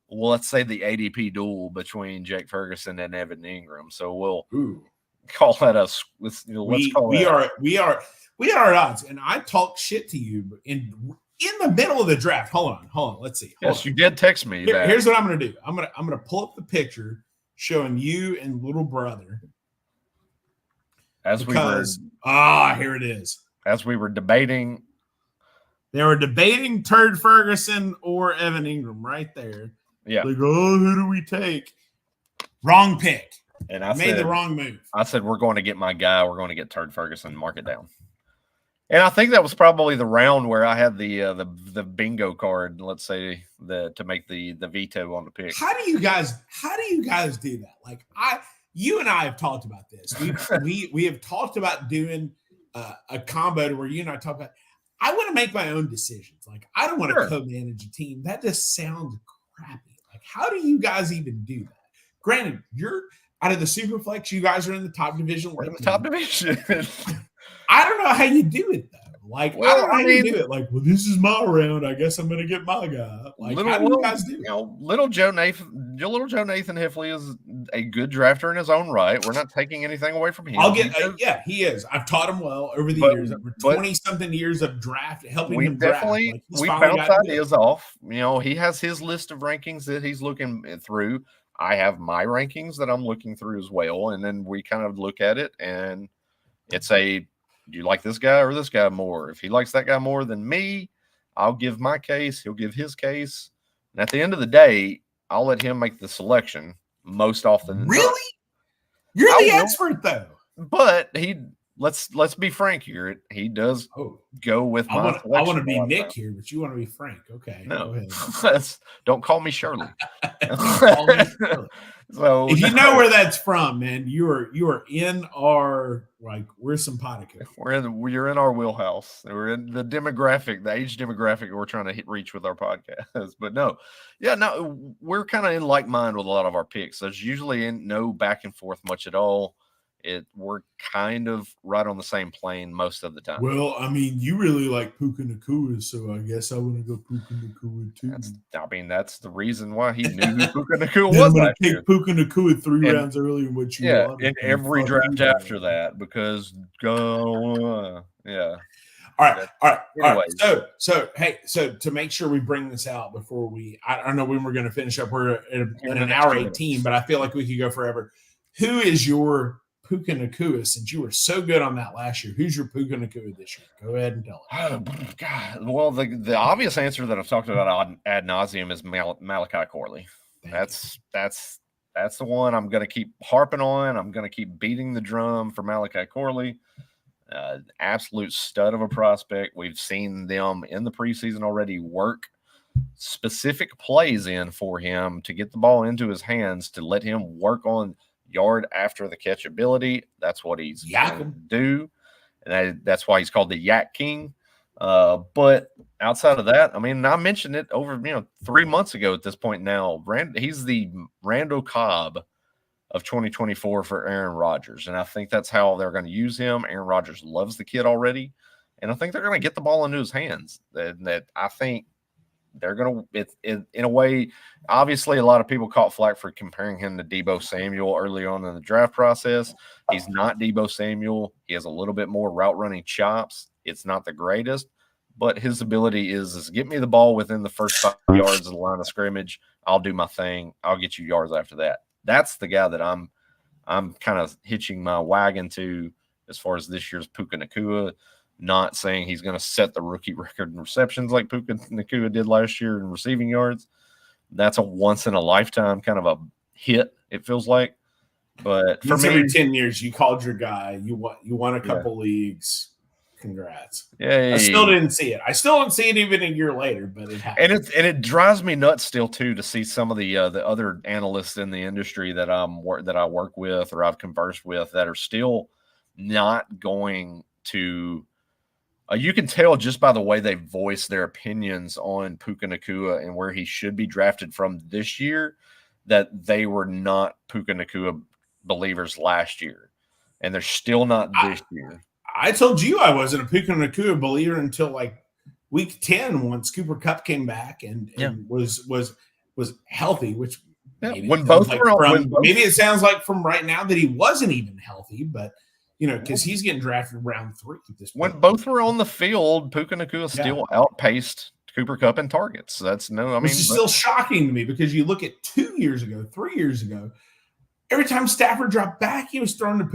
let's say the ADP duel between Jake Ferguson and Evan Ingram. So we'll call that we are at odds. And I talked shit to you in the middle of the draft. Hold on. Let's see. You did text me. Here's what I'm going to do. I'm going to pull up the picture showing you and little brother. Here it is. As we were debating. They were debating Turd Ferguson or Evan Ingram right there. Yeah. Who do we take? Wrong pick. And I made the wrong move. I said, we're going to get my guy. We're going to get Turd Ferguson, mark it down. And I think that was probably the round where I had the bingo card, let's say, to make the veto on the pick. How do you guys do that? Like you and I have talked about this. We have talked about doing a combo to where you and I talk about. I want to make my own decisions. Like I don't want to co-manage a team. That just sounds crappy. Like how do you guys even do that? Granted, you're out of the Superflex. You guys are in the top division. We're in the top division. I don't know how you do it though. Like I don't know how you do it. Like, well, this is my round. I guess I'm going to get my guy. Like, how do you guys do it? Little Joe Nathan Hefley is a good drafter in his own right. We're not taking anything away from him. He is. I've taught him well over the years. Over 20-something years of draft, helping him draft. We bounce ideas off. He has his list of rankings that he's looking through. I have my rankings that I'm looking through as well, and then we kind of look at it, and it's do you like this guy or this guy more? If he likes that guy more than me, I'll give my case. He'll give his case. And at the end of the day, I'll let him make the selection most often than not. Really? You're the expert, though. But let's be frank here. He does go with my selection. I want to be Nick here, but you want to be Frank. Okay. No. Don't call me Shirley. Call me Shirley. So if you know where that's from, man, you are in our we're simpatico. You're in our wheelhouse. We're in the age demographic we're trying to reach with our podcast. But we're kind of in like mind with a lot of our picks. There's usually no back and forth much at all. We're kind of right on the same plane most of the time. Well, I mean, you really like Puka Nacua, so I guess I want to go Puka Nacua too. That's the reason why he knew who Puka Nacua was. I'm going to pick Puka Nacua 3 rounds earlier than what you wanted. In every draft after that, because All right. So to make sure we bring this out before I don't know when we're going to finish up. We're at an hour 18, but I feel like we could go forever. Who is your Puka Nacua, since you were so good on that last year? Who's your Puka Nacua this year? Go ahead and tell us. Oh, God. Well, the obvious answer that I've talked about ad nauseum is Malachi Corley. That's the one I'm going to keep harping on. I'm going to keep beating the drum for Malachi Corley. Absolute stud of a prospect. We've seen them in the preseason already work specific plays in for him to get the ball into his hands, to let him work on yard after the catch ability. That's what he's going to do. And that's why he's called the Yak King. But outside of that, I mean, I mentioned it over 3 months ago at this point now. He's the Randall Cobb of 2024 for Aaron Rodgers. And I think that's how they're going to use him. Aaron Rodgers loves the kid already. And I think they're going to get the ball into his hands. That I think they're going to, in a way, obviously a lot of people caught flack for comparing him to Deebo Samuel early on in the draft process. He's not Deebo Samuel. He has a little bit more route running chops. It's not the greatest, but his ability is get me the ball within the first 5 yards of the line of scrimmage. I'll do my thing. I'll get you yards after that. That's the guy that I'm kind of hitching my wagon to as far as this year's Puka Nacua. Not saying he's going to set the rookie record in receptions like Puka Nacua did last year in receiving yards. That's a once-in-a-lifetime kind of a hit, it feels like. But for me, every 10 years, you called your guy. You won a couple leagues. Congrats. Yay. I still didn't see it. I still don't see it even a year later, but it happened. And it drives me nuts still too to see some of the other analysts in the industry that I work with or I've conversed with that are still not going to. You can tell just by the way they voice their opinions on Puka Nacua and where he should be drafted from this year that they were not Puka Nacua believers last year, and they're still not this year. I told you I wasn't a Puka Nacua believer until like week 10 once Cooper Kupp came back and was healthy, which maybe it sounds like from right now that he wasn't even healthy, but because he's getting drafted round 3 at this point. When both were on the field, Puka Nacua still outpaced Cooper Kupp in targets. Which is still shocking to me because you look at 2 years ago, 3 years ago, every time Stafford dropped back, he was throwing to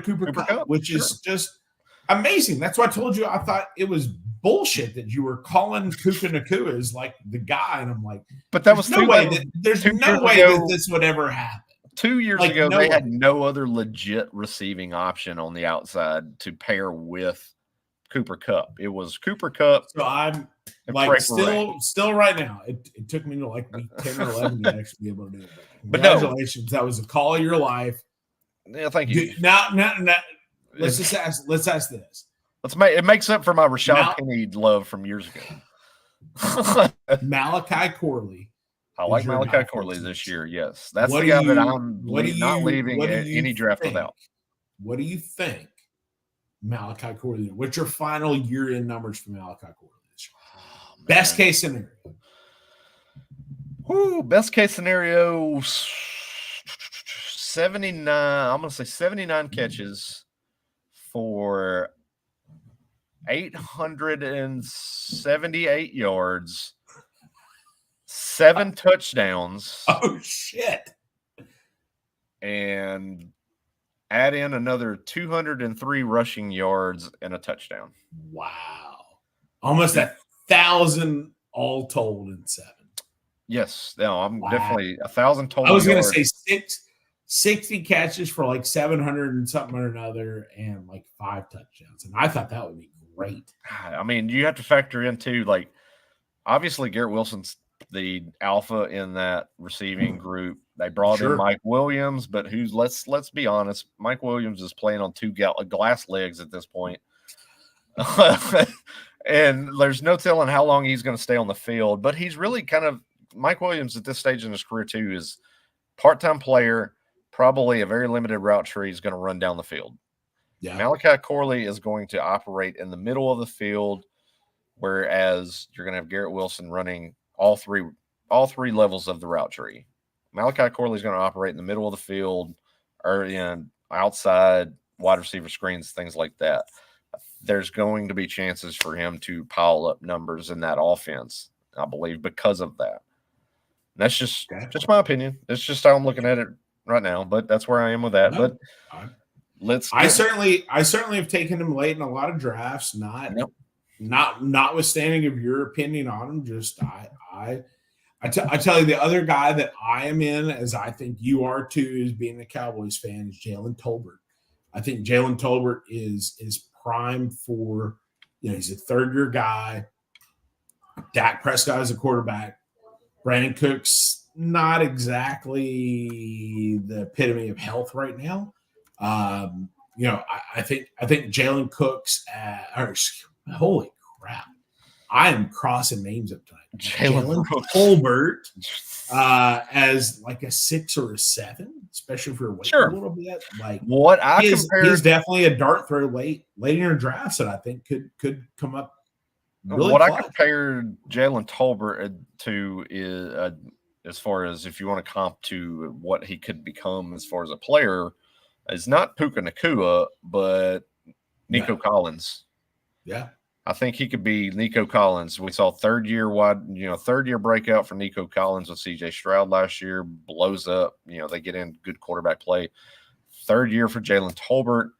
Cooper Kupp, which is just amazing. That's why I told you I thought it was bullshit that you were calling Puka Nacua as like the guy, and I'm like, but that was no way that this would ever happen. 2 years ago, they had no other legit receiving option on the outside to pair with Cooper Kupp. It was Cooper Kupp. So I'm like still right now. It took me to like week 10 or 11 to actually be able to do it. Congratulations. That was a call of your life. Yeah, thank you. Now, let's ask this. It makes up for my Rashad Penny love from years ago. Malachi Corley. I like Malachi Corley this year, yes. That's the guy that I'm not leaving any draft without. What do you think Malachi Corley? What's your final year-end numbers for Malachi Corley this year? Oh, best case scenario. Best case scenario, 79. I'm going to say 79 catches for 878 yards. 7 touchdowns. Oh, shit. And add in another 203 rushing yards and a touchdown. Wow. Almost 1,000 all told in 7. Yes. No, I'm definitely 1,000 total. I was going to say 60 catches for like 700 and something or another and like 5 touchdowns. And I thought that would be great. I mean, you have to factor in too, like, obviously Garrett Wilson's the alpha in that receiving group. They brought in Mike Williams, but let's be honest, Mike Williams is playing on 2 glass legs at this point. And there's no telling how long he's going to stay on the field, but he's really Mike Williams at this stage in his career too is part-time player, probably a very limited route tree. He's going to run down the field. Yeah. Malachi Corley is going to operate in the middle of the field, whereas you're going to have Garrett Wilson running all three levels of the route tree. Malachi Corley is going to operate in the middle of the field or in outside wide receiver screens, things like that. There's going to be chances for him to pile up numbers in that offense, I believe, because of that. That's just my opinion. It's just how I'm looking at it right now, but that's where I am with that. No, but I certainly have taken him late in a lot of drafts, notwithstanding of your opinion on him. Just I tell you, the other guy that I am in, as I think you are too, is being a Cowboys fan, is Jalen Tolbert. I think Jalen Tolbert is primed for, he's a third-year guy. Dak Prescott is a quarterback. Brandon Cook's not exactly the epitome of health right now. I think Jalen Cooks, holy crap. I am crossing names up tonight. Jalen Tolbert as like a 6 or a 7, especially if you're waiting a little bit. Like he's definitely a dart throw late in your drafts that I think could come up. Really I compared Jalen Tolbert to is as far as if you want to comp to what he could become as far as a player, is not Puka Nacua, but Nico Collins. Yeah. I think he could be Nico Collins. We saw third year breakout for Nico Collins with CJ Stroud last year, blows up. They get in good quarterback play. Third year for Jalen Tolbert.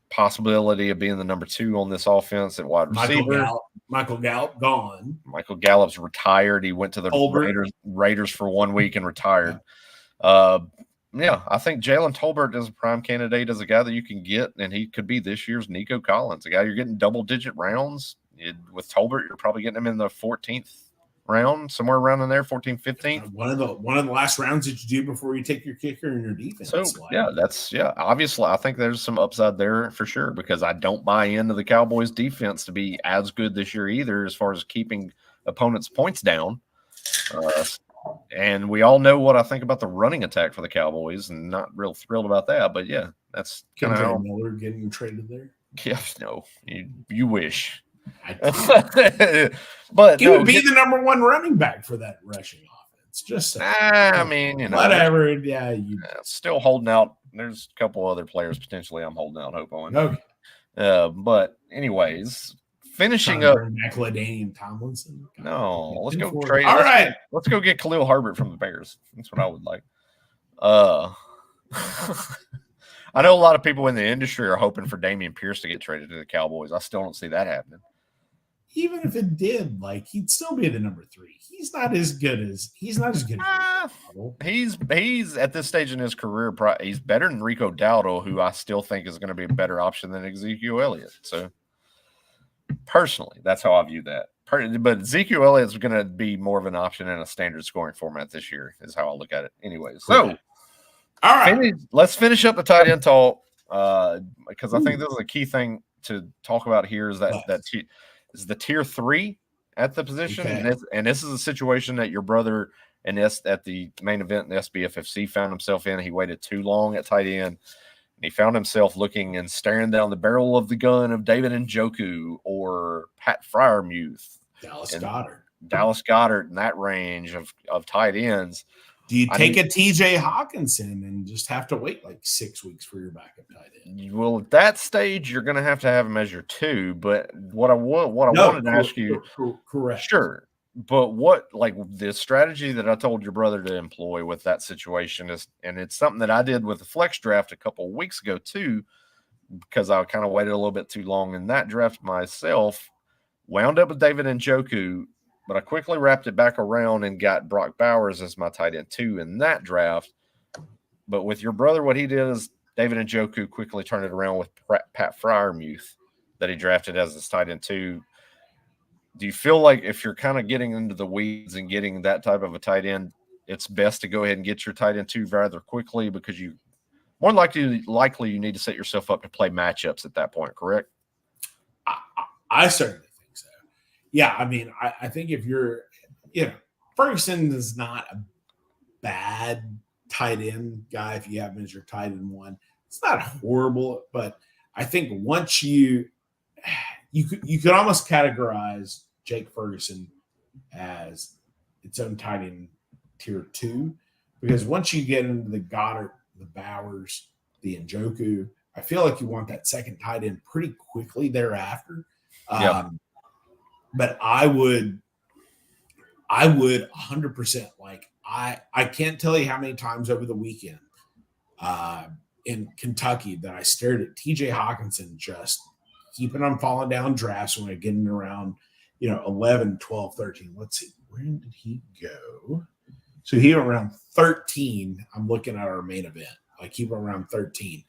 possibility of being the number 2 on this offense at wide receiver. Michael Gallup gone. Michael Gallup's retired. He went to the Raiders for 1 week and retired. Yeah, I think Jalen Tolbert is a prime candidate as a guy that you can get, and he could be this year's Nico Collins, a guy you're getting double-digit rounds. With Tolbert, you're probably getting him in the 14th round, somewhere around in there, 14th, 15th. One of the last rounds that you do before you take your kicker and your defense. So, obviously, I think there's some upside there for sure, because I don't buy into the Cowboys' defense to be as good this year either as far as keeping opponents' points down. And we all know what I think about the running attack for the Cowboys, and not real thrilled about that. But yeah, that's kind of how Miller getting traded there. Yeah, no, you wish. But he would be the number 1 running back for that rushing offense. Just I mean, whatever. Yeah, still holding out. There's a couple other players potentially I'm holding out hope on. Okay. But anyways. Finishing up, LaDainian Tomlinson. No, let's go trade. All right, let's go get Khalil Herbert from the Bears. That's what I would like. I know a lot of people in the industry are hoping for Dameon Pierce to get traded to the Cowboys. I still don't see that happening. Even if it did, he'd still be the number 3. He's not as good as he's at this stage in his career. He's better than Rico Dowdle, who I still think is going to be a better option than Ezekiel Elliott. So. Personally, that's how I view that. But Ezekiel Elliott is going to be more of an option in a standard scoring format this year, is how I look at it. Anyways, so all right, let's finish up the tight end talk because I think this is a key thing to talk about here. Is is the tier 3 at the position, and this is a situation that your brother and at the main event in the SBFFC found himself in. He waited too long at tight end. And he found himself looking and staring down the barrel of the gun of David Njoku or Pat Freiermuth. Dallas Goedert in that range of tight ends. Do you take a TJ Hawkinson and just have to wait 6 weeks for your backup tight end? Well, at that stage, you're going to have him as your 2. But what I wanted to ask you, correct, sure. But what, the strategy that I told your brother to employ with that situation is, and it's something that I did with the flex draft a couple of weeks ago too, because I kind of waited a little bit too long in that draft myself, wound up with David Njoku, but I quickly wrapped it back around and got Brock Bowers as my tight end 2 in that draft. But with your brother, what he did is David Njoku quickly turned it around with Pat Freiermuth that he drafted as his tight end 2. Do you feel like if you're kind of getting into the weeds and getting that type of a tight end, it's best to go ahead and get your tight end 2 rather quickly, because you more likely you need to set yourself up to play matchups at that point, correct? I certainly think so. Yeah, I mean, I think if you're, Ferguson is not a bad tight end guy if you have him as your tight end 1. It's not horrible, but I think once you could almost categorize Jake Ferguson as its own tight end tier 2, because once you get into the Goddard, the Bowers, the Njoku, I feel like you want that second tight end pretty quickly thereafter. But I would 100% I can't tell you how many times over the weekend in Kentucky that I stared at TJ Hawkinson just keeping on falling down drafts when I get in around, 11, 12, 13. Let's see. Where did he go? So he went around 13. I'm looking at our main event. He went around 13.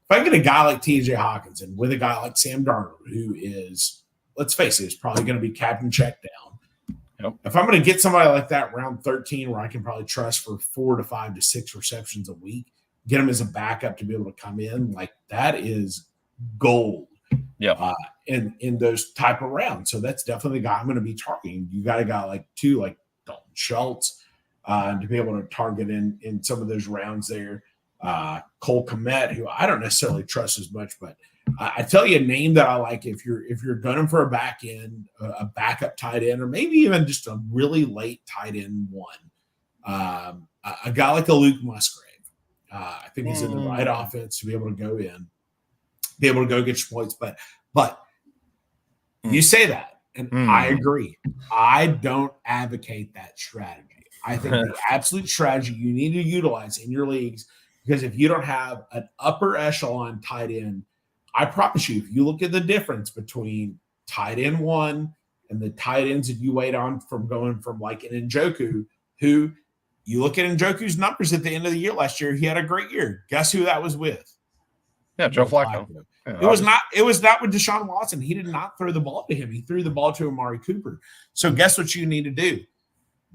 If I get a guy like TJ Hawkinson with a guy like Sam Darnold, who is, let's face it, is probably going to be captain check down. Yep. If I'm going to get somebody like that around 13, where I can probably trust for 4 to 5 to 6 receptions a week, get him as a backup to be able to come in, that is gold. Yeah. In those type of rounds. So that's definitely the guy I'm going to be targeting. You got a guy like Dalton Schultz to be able to target in some of those rounds there. Cole Kmet, who I don't necessarily trust as much, but I tell you a name that I like if you're gunning for a back end, a backup tight end, or maybe even just a really late tight end 1. A guy like a Luke Musgrave. I think he's in the right offense to be able to go in, be able to go get your points. But you say that, and I agree. I don't advocate that strategy. I think the absolute strategy you need to utilize in your leagues, because if you don't have an upper echelon tight end, I promise you, if you look at the difference between tight end 1 and the tight ends that you wait on from going from like an Njoku, who you look at Njoku's numbers at the end of the year last year, he had a great year. Guess who that was with? Yeah, Joe Flacco. Yeah, it was not with Deshaun Watson. He did not throw the ball to him. He threw the ball to Amari Cooper. So guess what you need to do?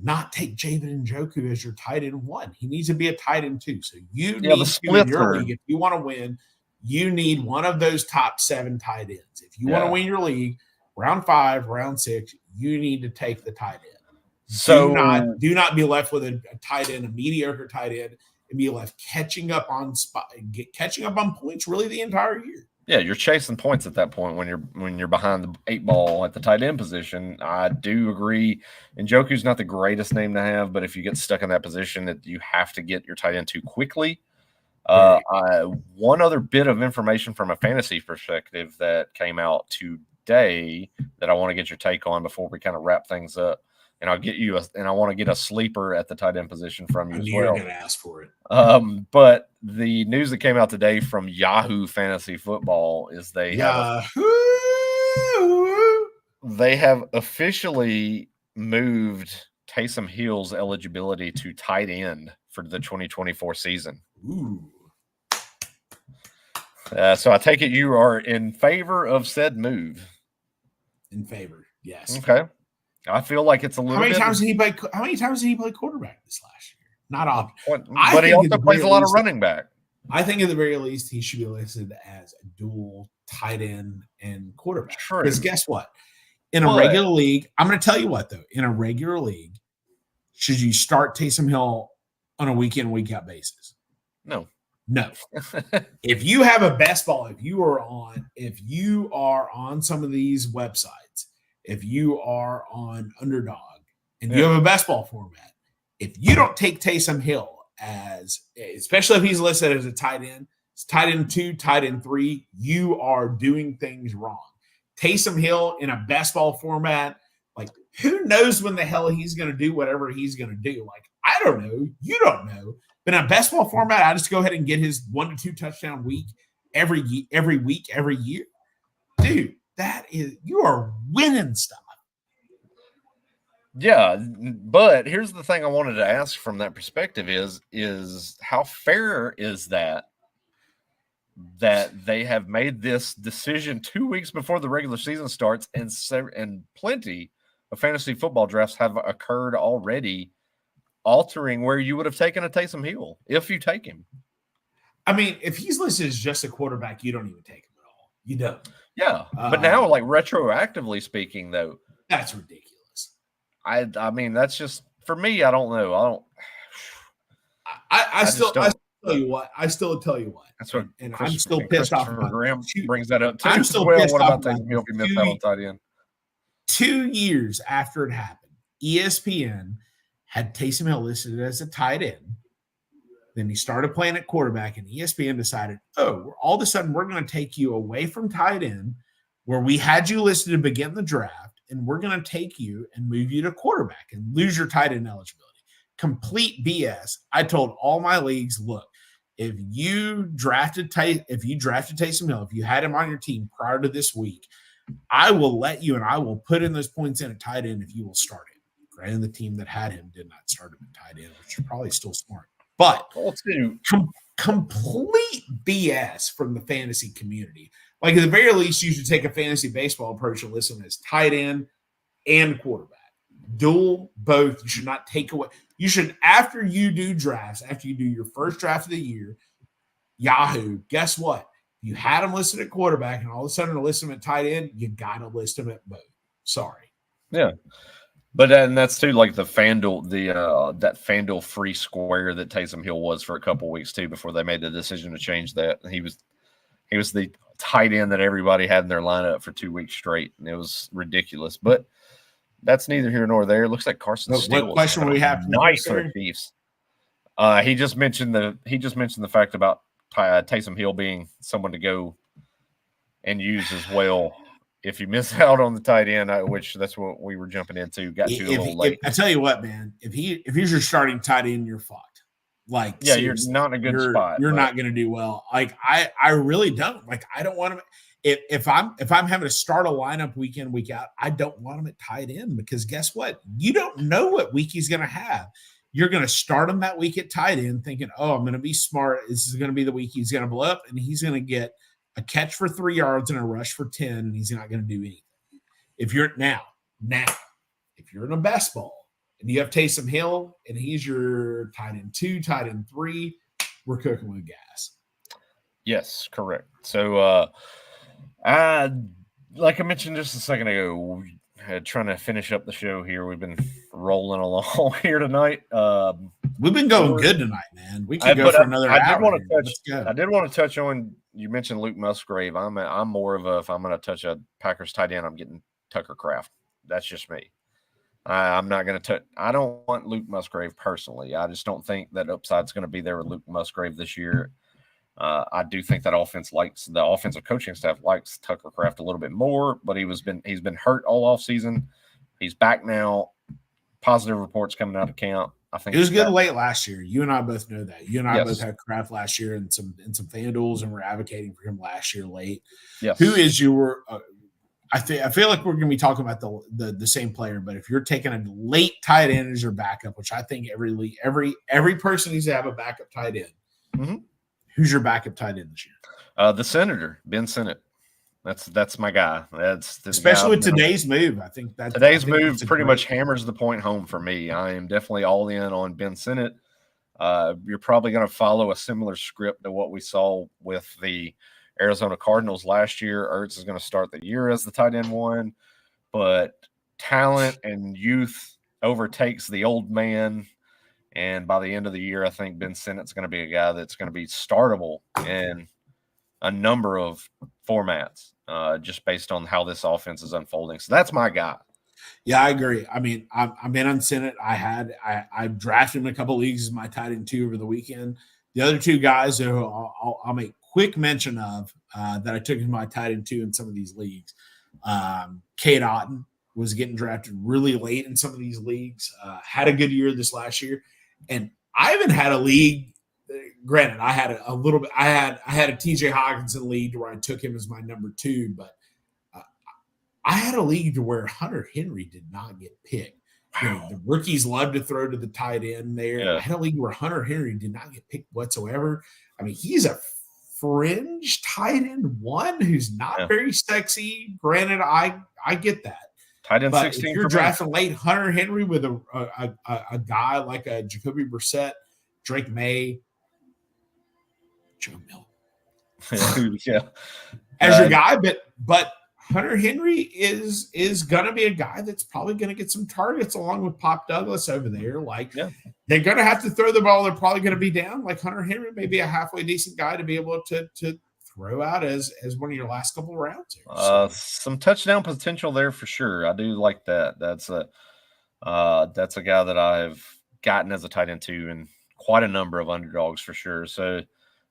Not take Javen Njoku as your tight end 1. He needs to be a tight end 2. So you need to, in your league, if you want to win, you need one of those top 7 tight ends. If you want to win your league, round 5, round 6, you need to take the tight end. So do not be left with a tight end, a mediocre tight end, and be left catching up on points really the entire year. Yeah, you're chasing points at that point when you're behind the 8 ball at the tight end position. I do agree. Njoku's not the greatest name to have, but if you get stuck in that position, that you have to get your tight end too quickly. One other bit of information from a fantasy perspective that came out today that I want to get your take on before we kind of wrap things up. And I want to get a sleeper at the tight end position from you as well. You're going to ask for it. But the news that came out today from Yahoo Fantasy Football is they have officially moved Taysom Hill's eligibility to tight end for the 2024 season. Ooh. So I take it you are in favor of said move. In favor, yes. Okay. I feel like it's a little. How many times did he play quarterback this last year? Not often. But he also plays a lot of running back. I think at the very least he should be listed as a dual tight end and quarterback. True. Because guess what? In a regular league, I'm going to tell you what though. In a regular league, should you start Taysom Hill on a week in, week out basis? No. If you have a best ball, if you are on some of these websites, if you are on Underdog and you have a best ball format, if you don't take Taysom Hill especially if he's listed as a tight end, it's tight end 2, tight end 3, you are doing things wrong. Taysom Hill in a best ball format, like who knows when the hell he's going to do whatever he's going to do? Like, I don't know. You don't know. But in a best ball format, I just go ahead and get his 1 to 2 touchdown week every week, every year. Dude, you are winning stuff. Yeah, but here's the thing I wanted to ask from that perspective is how fair is that they have made this decision 2 weeks before the regular season starts, and plenty of fantasy football drafts have occurred already, altering where you would have taken a Taysom Hill if you take him. I mean, if he's listed as just a quarterback, you don't even take him at all. You don't. Yeah, but now, like retroactively speaking, though, that's ridiculous. I mean, that's just for me. I don't know. I still tell you what. That's what, and I'm still pissed off about. Graham brings that up too. I'm still pissed what off about Taysom Hill if he missed out on tight end? 2 years after it happened, ESPN had Taysom Hill listed as a tight end. Then he started playing at quarterback, and ESPN decided, all of a sudden we're going to take you away from tight end, where we had you listed to begin the draft, and we're going to take you and move you to quarterback and lose your tight end eligibility. Complete BS. I told all my leagues, look, if you drafted Taysom Hill, if you had him on your team prior to this week, I will let you and I will put in those points in a tight end if you will start him. Granted, the team that had him did not start him at tight end, which is probably still smart. But complete BS from the fantasy community. Like, at the very least, you should take a fantasy baseball approach and listen as tight end and quarterback. Dual, both. You should not take away. You should, after you do drafts, after you do your first draft of the year, Yahoo, guess what? You had him listed at quarterback, and all of a sudden to list him at tight end, you got to list him at both. Sorry. Yeah. But then that's too like the FanDuel, that FanDuel free square that Taysom Hill was for a couple of weeks too before they made the decision to change that. He was the tight end that everybody had in their lineup for 2 weeks straight, and it was ridiculous. But that's neither here nor there. It looks like Carson Steele. What question would we have? Nice for the Chiefs. He just mentioned the fact about Taysom Hill being someone to go and use as well. If you miss out on the tight end, which that's what we were jumping into, got to a little late. I tell you what, man, if he's your starting tight end, you're fucked. Like, Yeah, you're seriously, not in a good spot. you're not going to do well. Like, I really don't. Like, I don't want to. If I'm having to start a lineup week in, week out, I don't want him at tight end, because guess what? You don't know what week he's going to have. You're going to start him that week at tight end thinking, oh, I'm going to be smart. This is going to be the week he's going to blow up, and he's going to get a catch for 3 yards and a rush for 10, and he's not going to do anything. If you're now, if you're in a best ball and you have Taysom Hill and he's your tight end 2, tight end 3, we're cooking with gas. Yes, correct. So, like I mentioned just a second ago, trying to finish up the show here. We've been rolling along here tonight. We've been going good tonight, man. We can go for another hour. I did want to touch on. You mentioned Luke Musgrave. I'm more of a, if I'm going to touch a Packers tight end, I'm getting Tucker Kraft. That's just me. I'm not going to touch. I don't want Luke Musgrave personally. I just don't think that upside's going to be there with Luke Musgrave this year. I do think that the offensive coaching staff likes Tucker Kraft a little bit more, but he's been hurt all off season. He's back now. Positive reports coming out of camp. I think it was good late last year. You and I both know that. You and I Yes. both had Kraft last year in some fan duels, and we're advocating for him last year late. Yes. Who is your? I feel like we're going to be talking about the same player, but if you're taking a late tight end as your backup, which I think every person needs to have a backup tight end. Mm-hmm. Who's your backup tight end this year? The Senator, Ben Sinnott. That's my guy. That's especially with today's move. I think that today's move pretty much hammers the point home for me. I am definitely all in on Ben Sinnott. You're probably going to follow a similar script to what we saw with the Arizona Cardinals last year. Ertz is going to start the year as the tight end 1, but talent and youth overtakes the old man. And by the end of the year, I think Ben Sinnott's going to be a guy that's going to be startable in a number of formats, just based on how this offense is unfolding. So that's my guy. Yeah, I agree. I mean, I'm in on Sinnott. I drafted him in a couple of leagues as my tight end 2 over the weekend. The other 2 guys who I'll make quick mention of that I took as my tight end 2 in some of these leagues. Cade Otton was getting drafted really late in some of these leagues. Had a good year this last year. And I haven't had a league. Granted, I had a little bit. I had a TJ Hawkinson league where I took him as my number 2, but I had a league to where Hunter Henry did not get picked. You know, the rookies love to throw to the tight end there. Yeah. I had a league where Hunter Henry did not get picked whatsoever. I mean, he's a fringe tight end 1 who's not very sexy. Granted, I get that. Tight end but 16. If you're drafting late Hunter Henry with a guy like a Jacoby Brissett, Drake May, Joe Milton, as your guy, but Hunter Henry is gonna be a guy that's probably gonna get some targets along with Pop Douglas over there. Like they're gonna have to throw the ball. They're probably gonna be down. Like Hunter Henry may be a halfway decent guy to be able to throw out as one of your last couple of rounds here. So. Some touchdown potential there for sure. I do like that. That's a guy that I've gotten as a tight end 2 and quite a number of underdogs for sure. So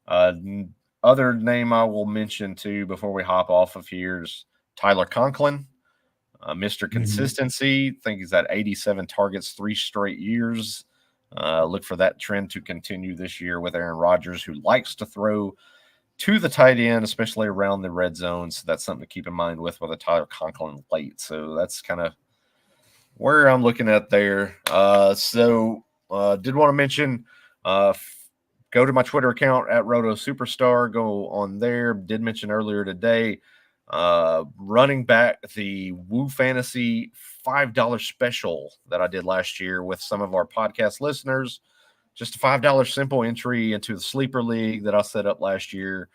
other name I will mention too before we hop off of here is Tyler Conklin, Mr. Consistency. I think he's at 87 targets 3 straight years. Look for that trend to continue this year with Aaron Rodgers, who likes to throw to the tight end, especially around the red zone. So that's something to keep in mind with a Tyler Conklin late. So that's kind of where I'm looking at there. Did want to mention, go to my Twitter account at Roto Superstar. Go on there. Did mention earlier today, running back the Woo Fantasy $5 special that I did last year with some of our podcast listeners. Just a $5 simple entry into the sleeper league that I set up last year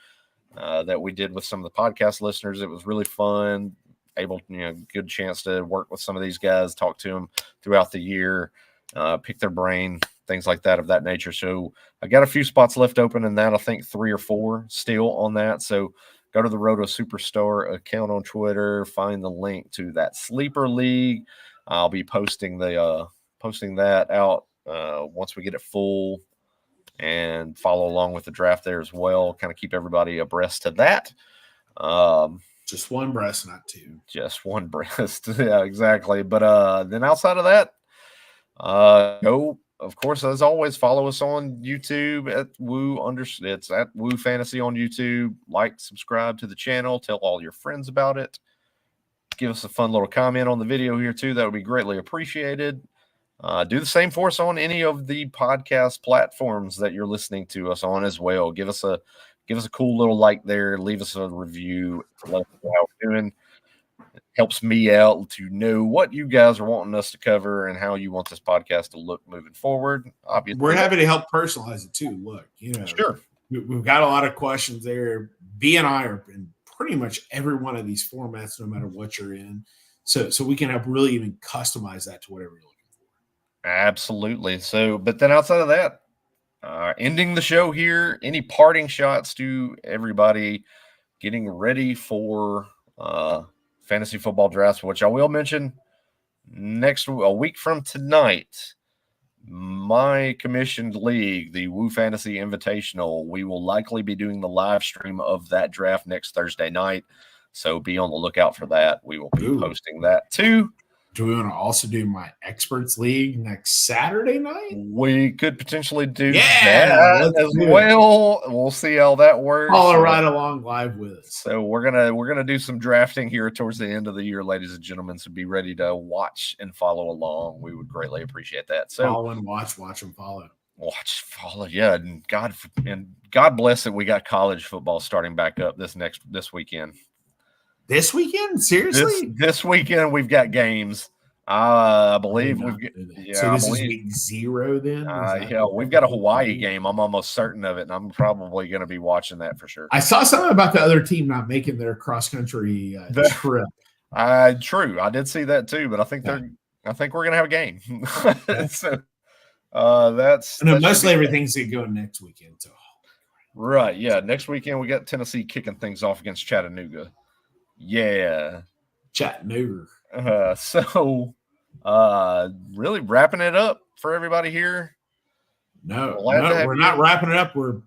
that we did with some of the podcast listeners. It was really fun. Good chance to work with some of these guys, talk to them throughout the year, pick their brain, things like that of that nature. So I got a few spots left open in that. I think 3 or 4 still on that. So go to the Roto Superstar account on Twitter, find the link to that sleeper league. I'll be posting that out once we get it full, and follow along with the draft there as well. Kind of keep everybody abreast to that. Just one breast, not 2. Just one breast. Yeah, exactly. But then outside of that, go of course, as always, follow us on YouTube at it's at Woo Fantasy on YouTube. Like, subscribe to the channel, tell all your friends about it. Give us a fun little comment on the video here too. That would be greatly appreciated. Do the same for us on any of the podcast platforms that you're listening to us on as well. Give us a cool little like there. Leave us a review. Let us know how we're doing. It helps me out to know what you guys are wanting us to cover and how you want this podcast to look moving forward. Obviously, we're happy to help personalize it too. Look, sure, we've got a lot of questions there. B and I are in pretty much every one of these formats, no matter what you're in. So we can help really even customize that to whatever you're looking for. Absolutely. So, but then outside of that, ending the show here, any parting shots to everybody getting ready for fantasy football drafts, which I will mention a week from tonight, my commissioned league, the Woo Fantasy Invitational, we will likely be doing the live stream of that draft next Thursday night. So be on the lookout for that. We will be posting that too. Do we want to also do my experts league next Saturday night? We could potentially do that as well. We'll see how that works. Follow right along live with us. So we're gonna do some drafting here towards the end of the year, ladies and gentlemen. So be ready to watch and follow along. We would greatly appreciate that. So follow and watch and follow. Watch, follow, yeah. And God bless it. We got college football starting back up this weekend. This weekend? Seriously? This weekend we've got games. I believe we've got. Yeah, so this is week 0 then? Yeah, we've got a Hawaii game. I'm almost certain of it, and I'm probably going to be watching that for sure. I saw something about the other team not making their cross country trip. True, I did see that too, but I think we're going to have a game. So mostly everything's going next weekend. So. Right, yeah. Next weekend we got Tennessee kicking things off against Chattanooga. Yeah. Chattanooga. Really wrapping it up for everybody here. No, we're not wrapping it up. We're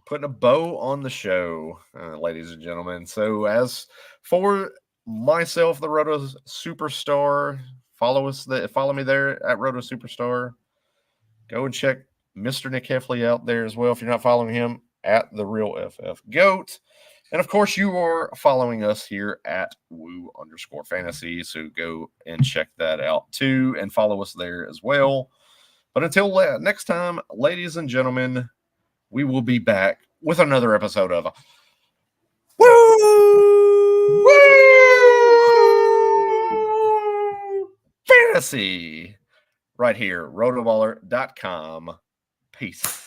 putting a bow on the show, ladies and gentlemen. So as for myself, the Roto Superstar, follow me there at Roto Superstar. Go and check Mr. Nick Hefley out there as well if you're not following him at the Real FF Goat. And of course, you are following us here at Woo_Fantasy. So go and check that out too and follow us there as well. But until next time, ladies and gentlemen, we will be back with another episode of Woo Fantasy right here, rotoballer.com. Peace.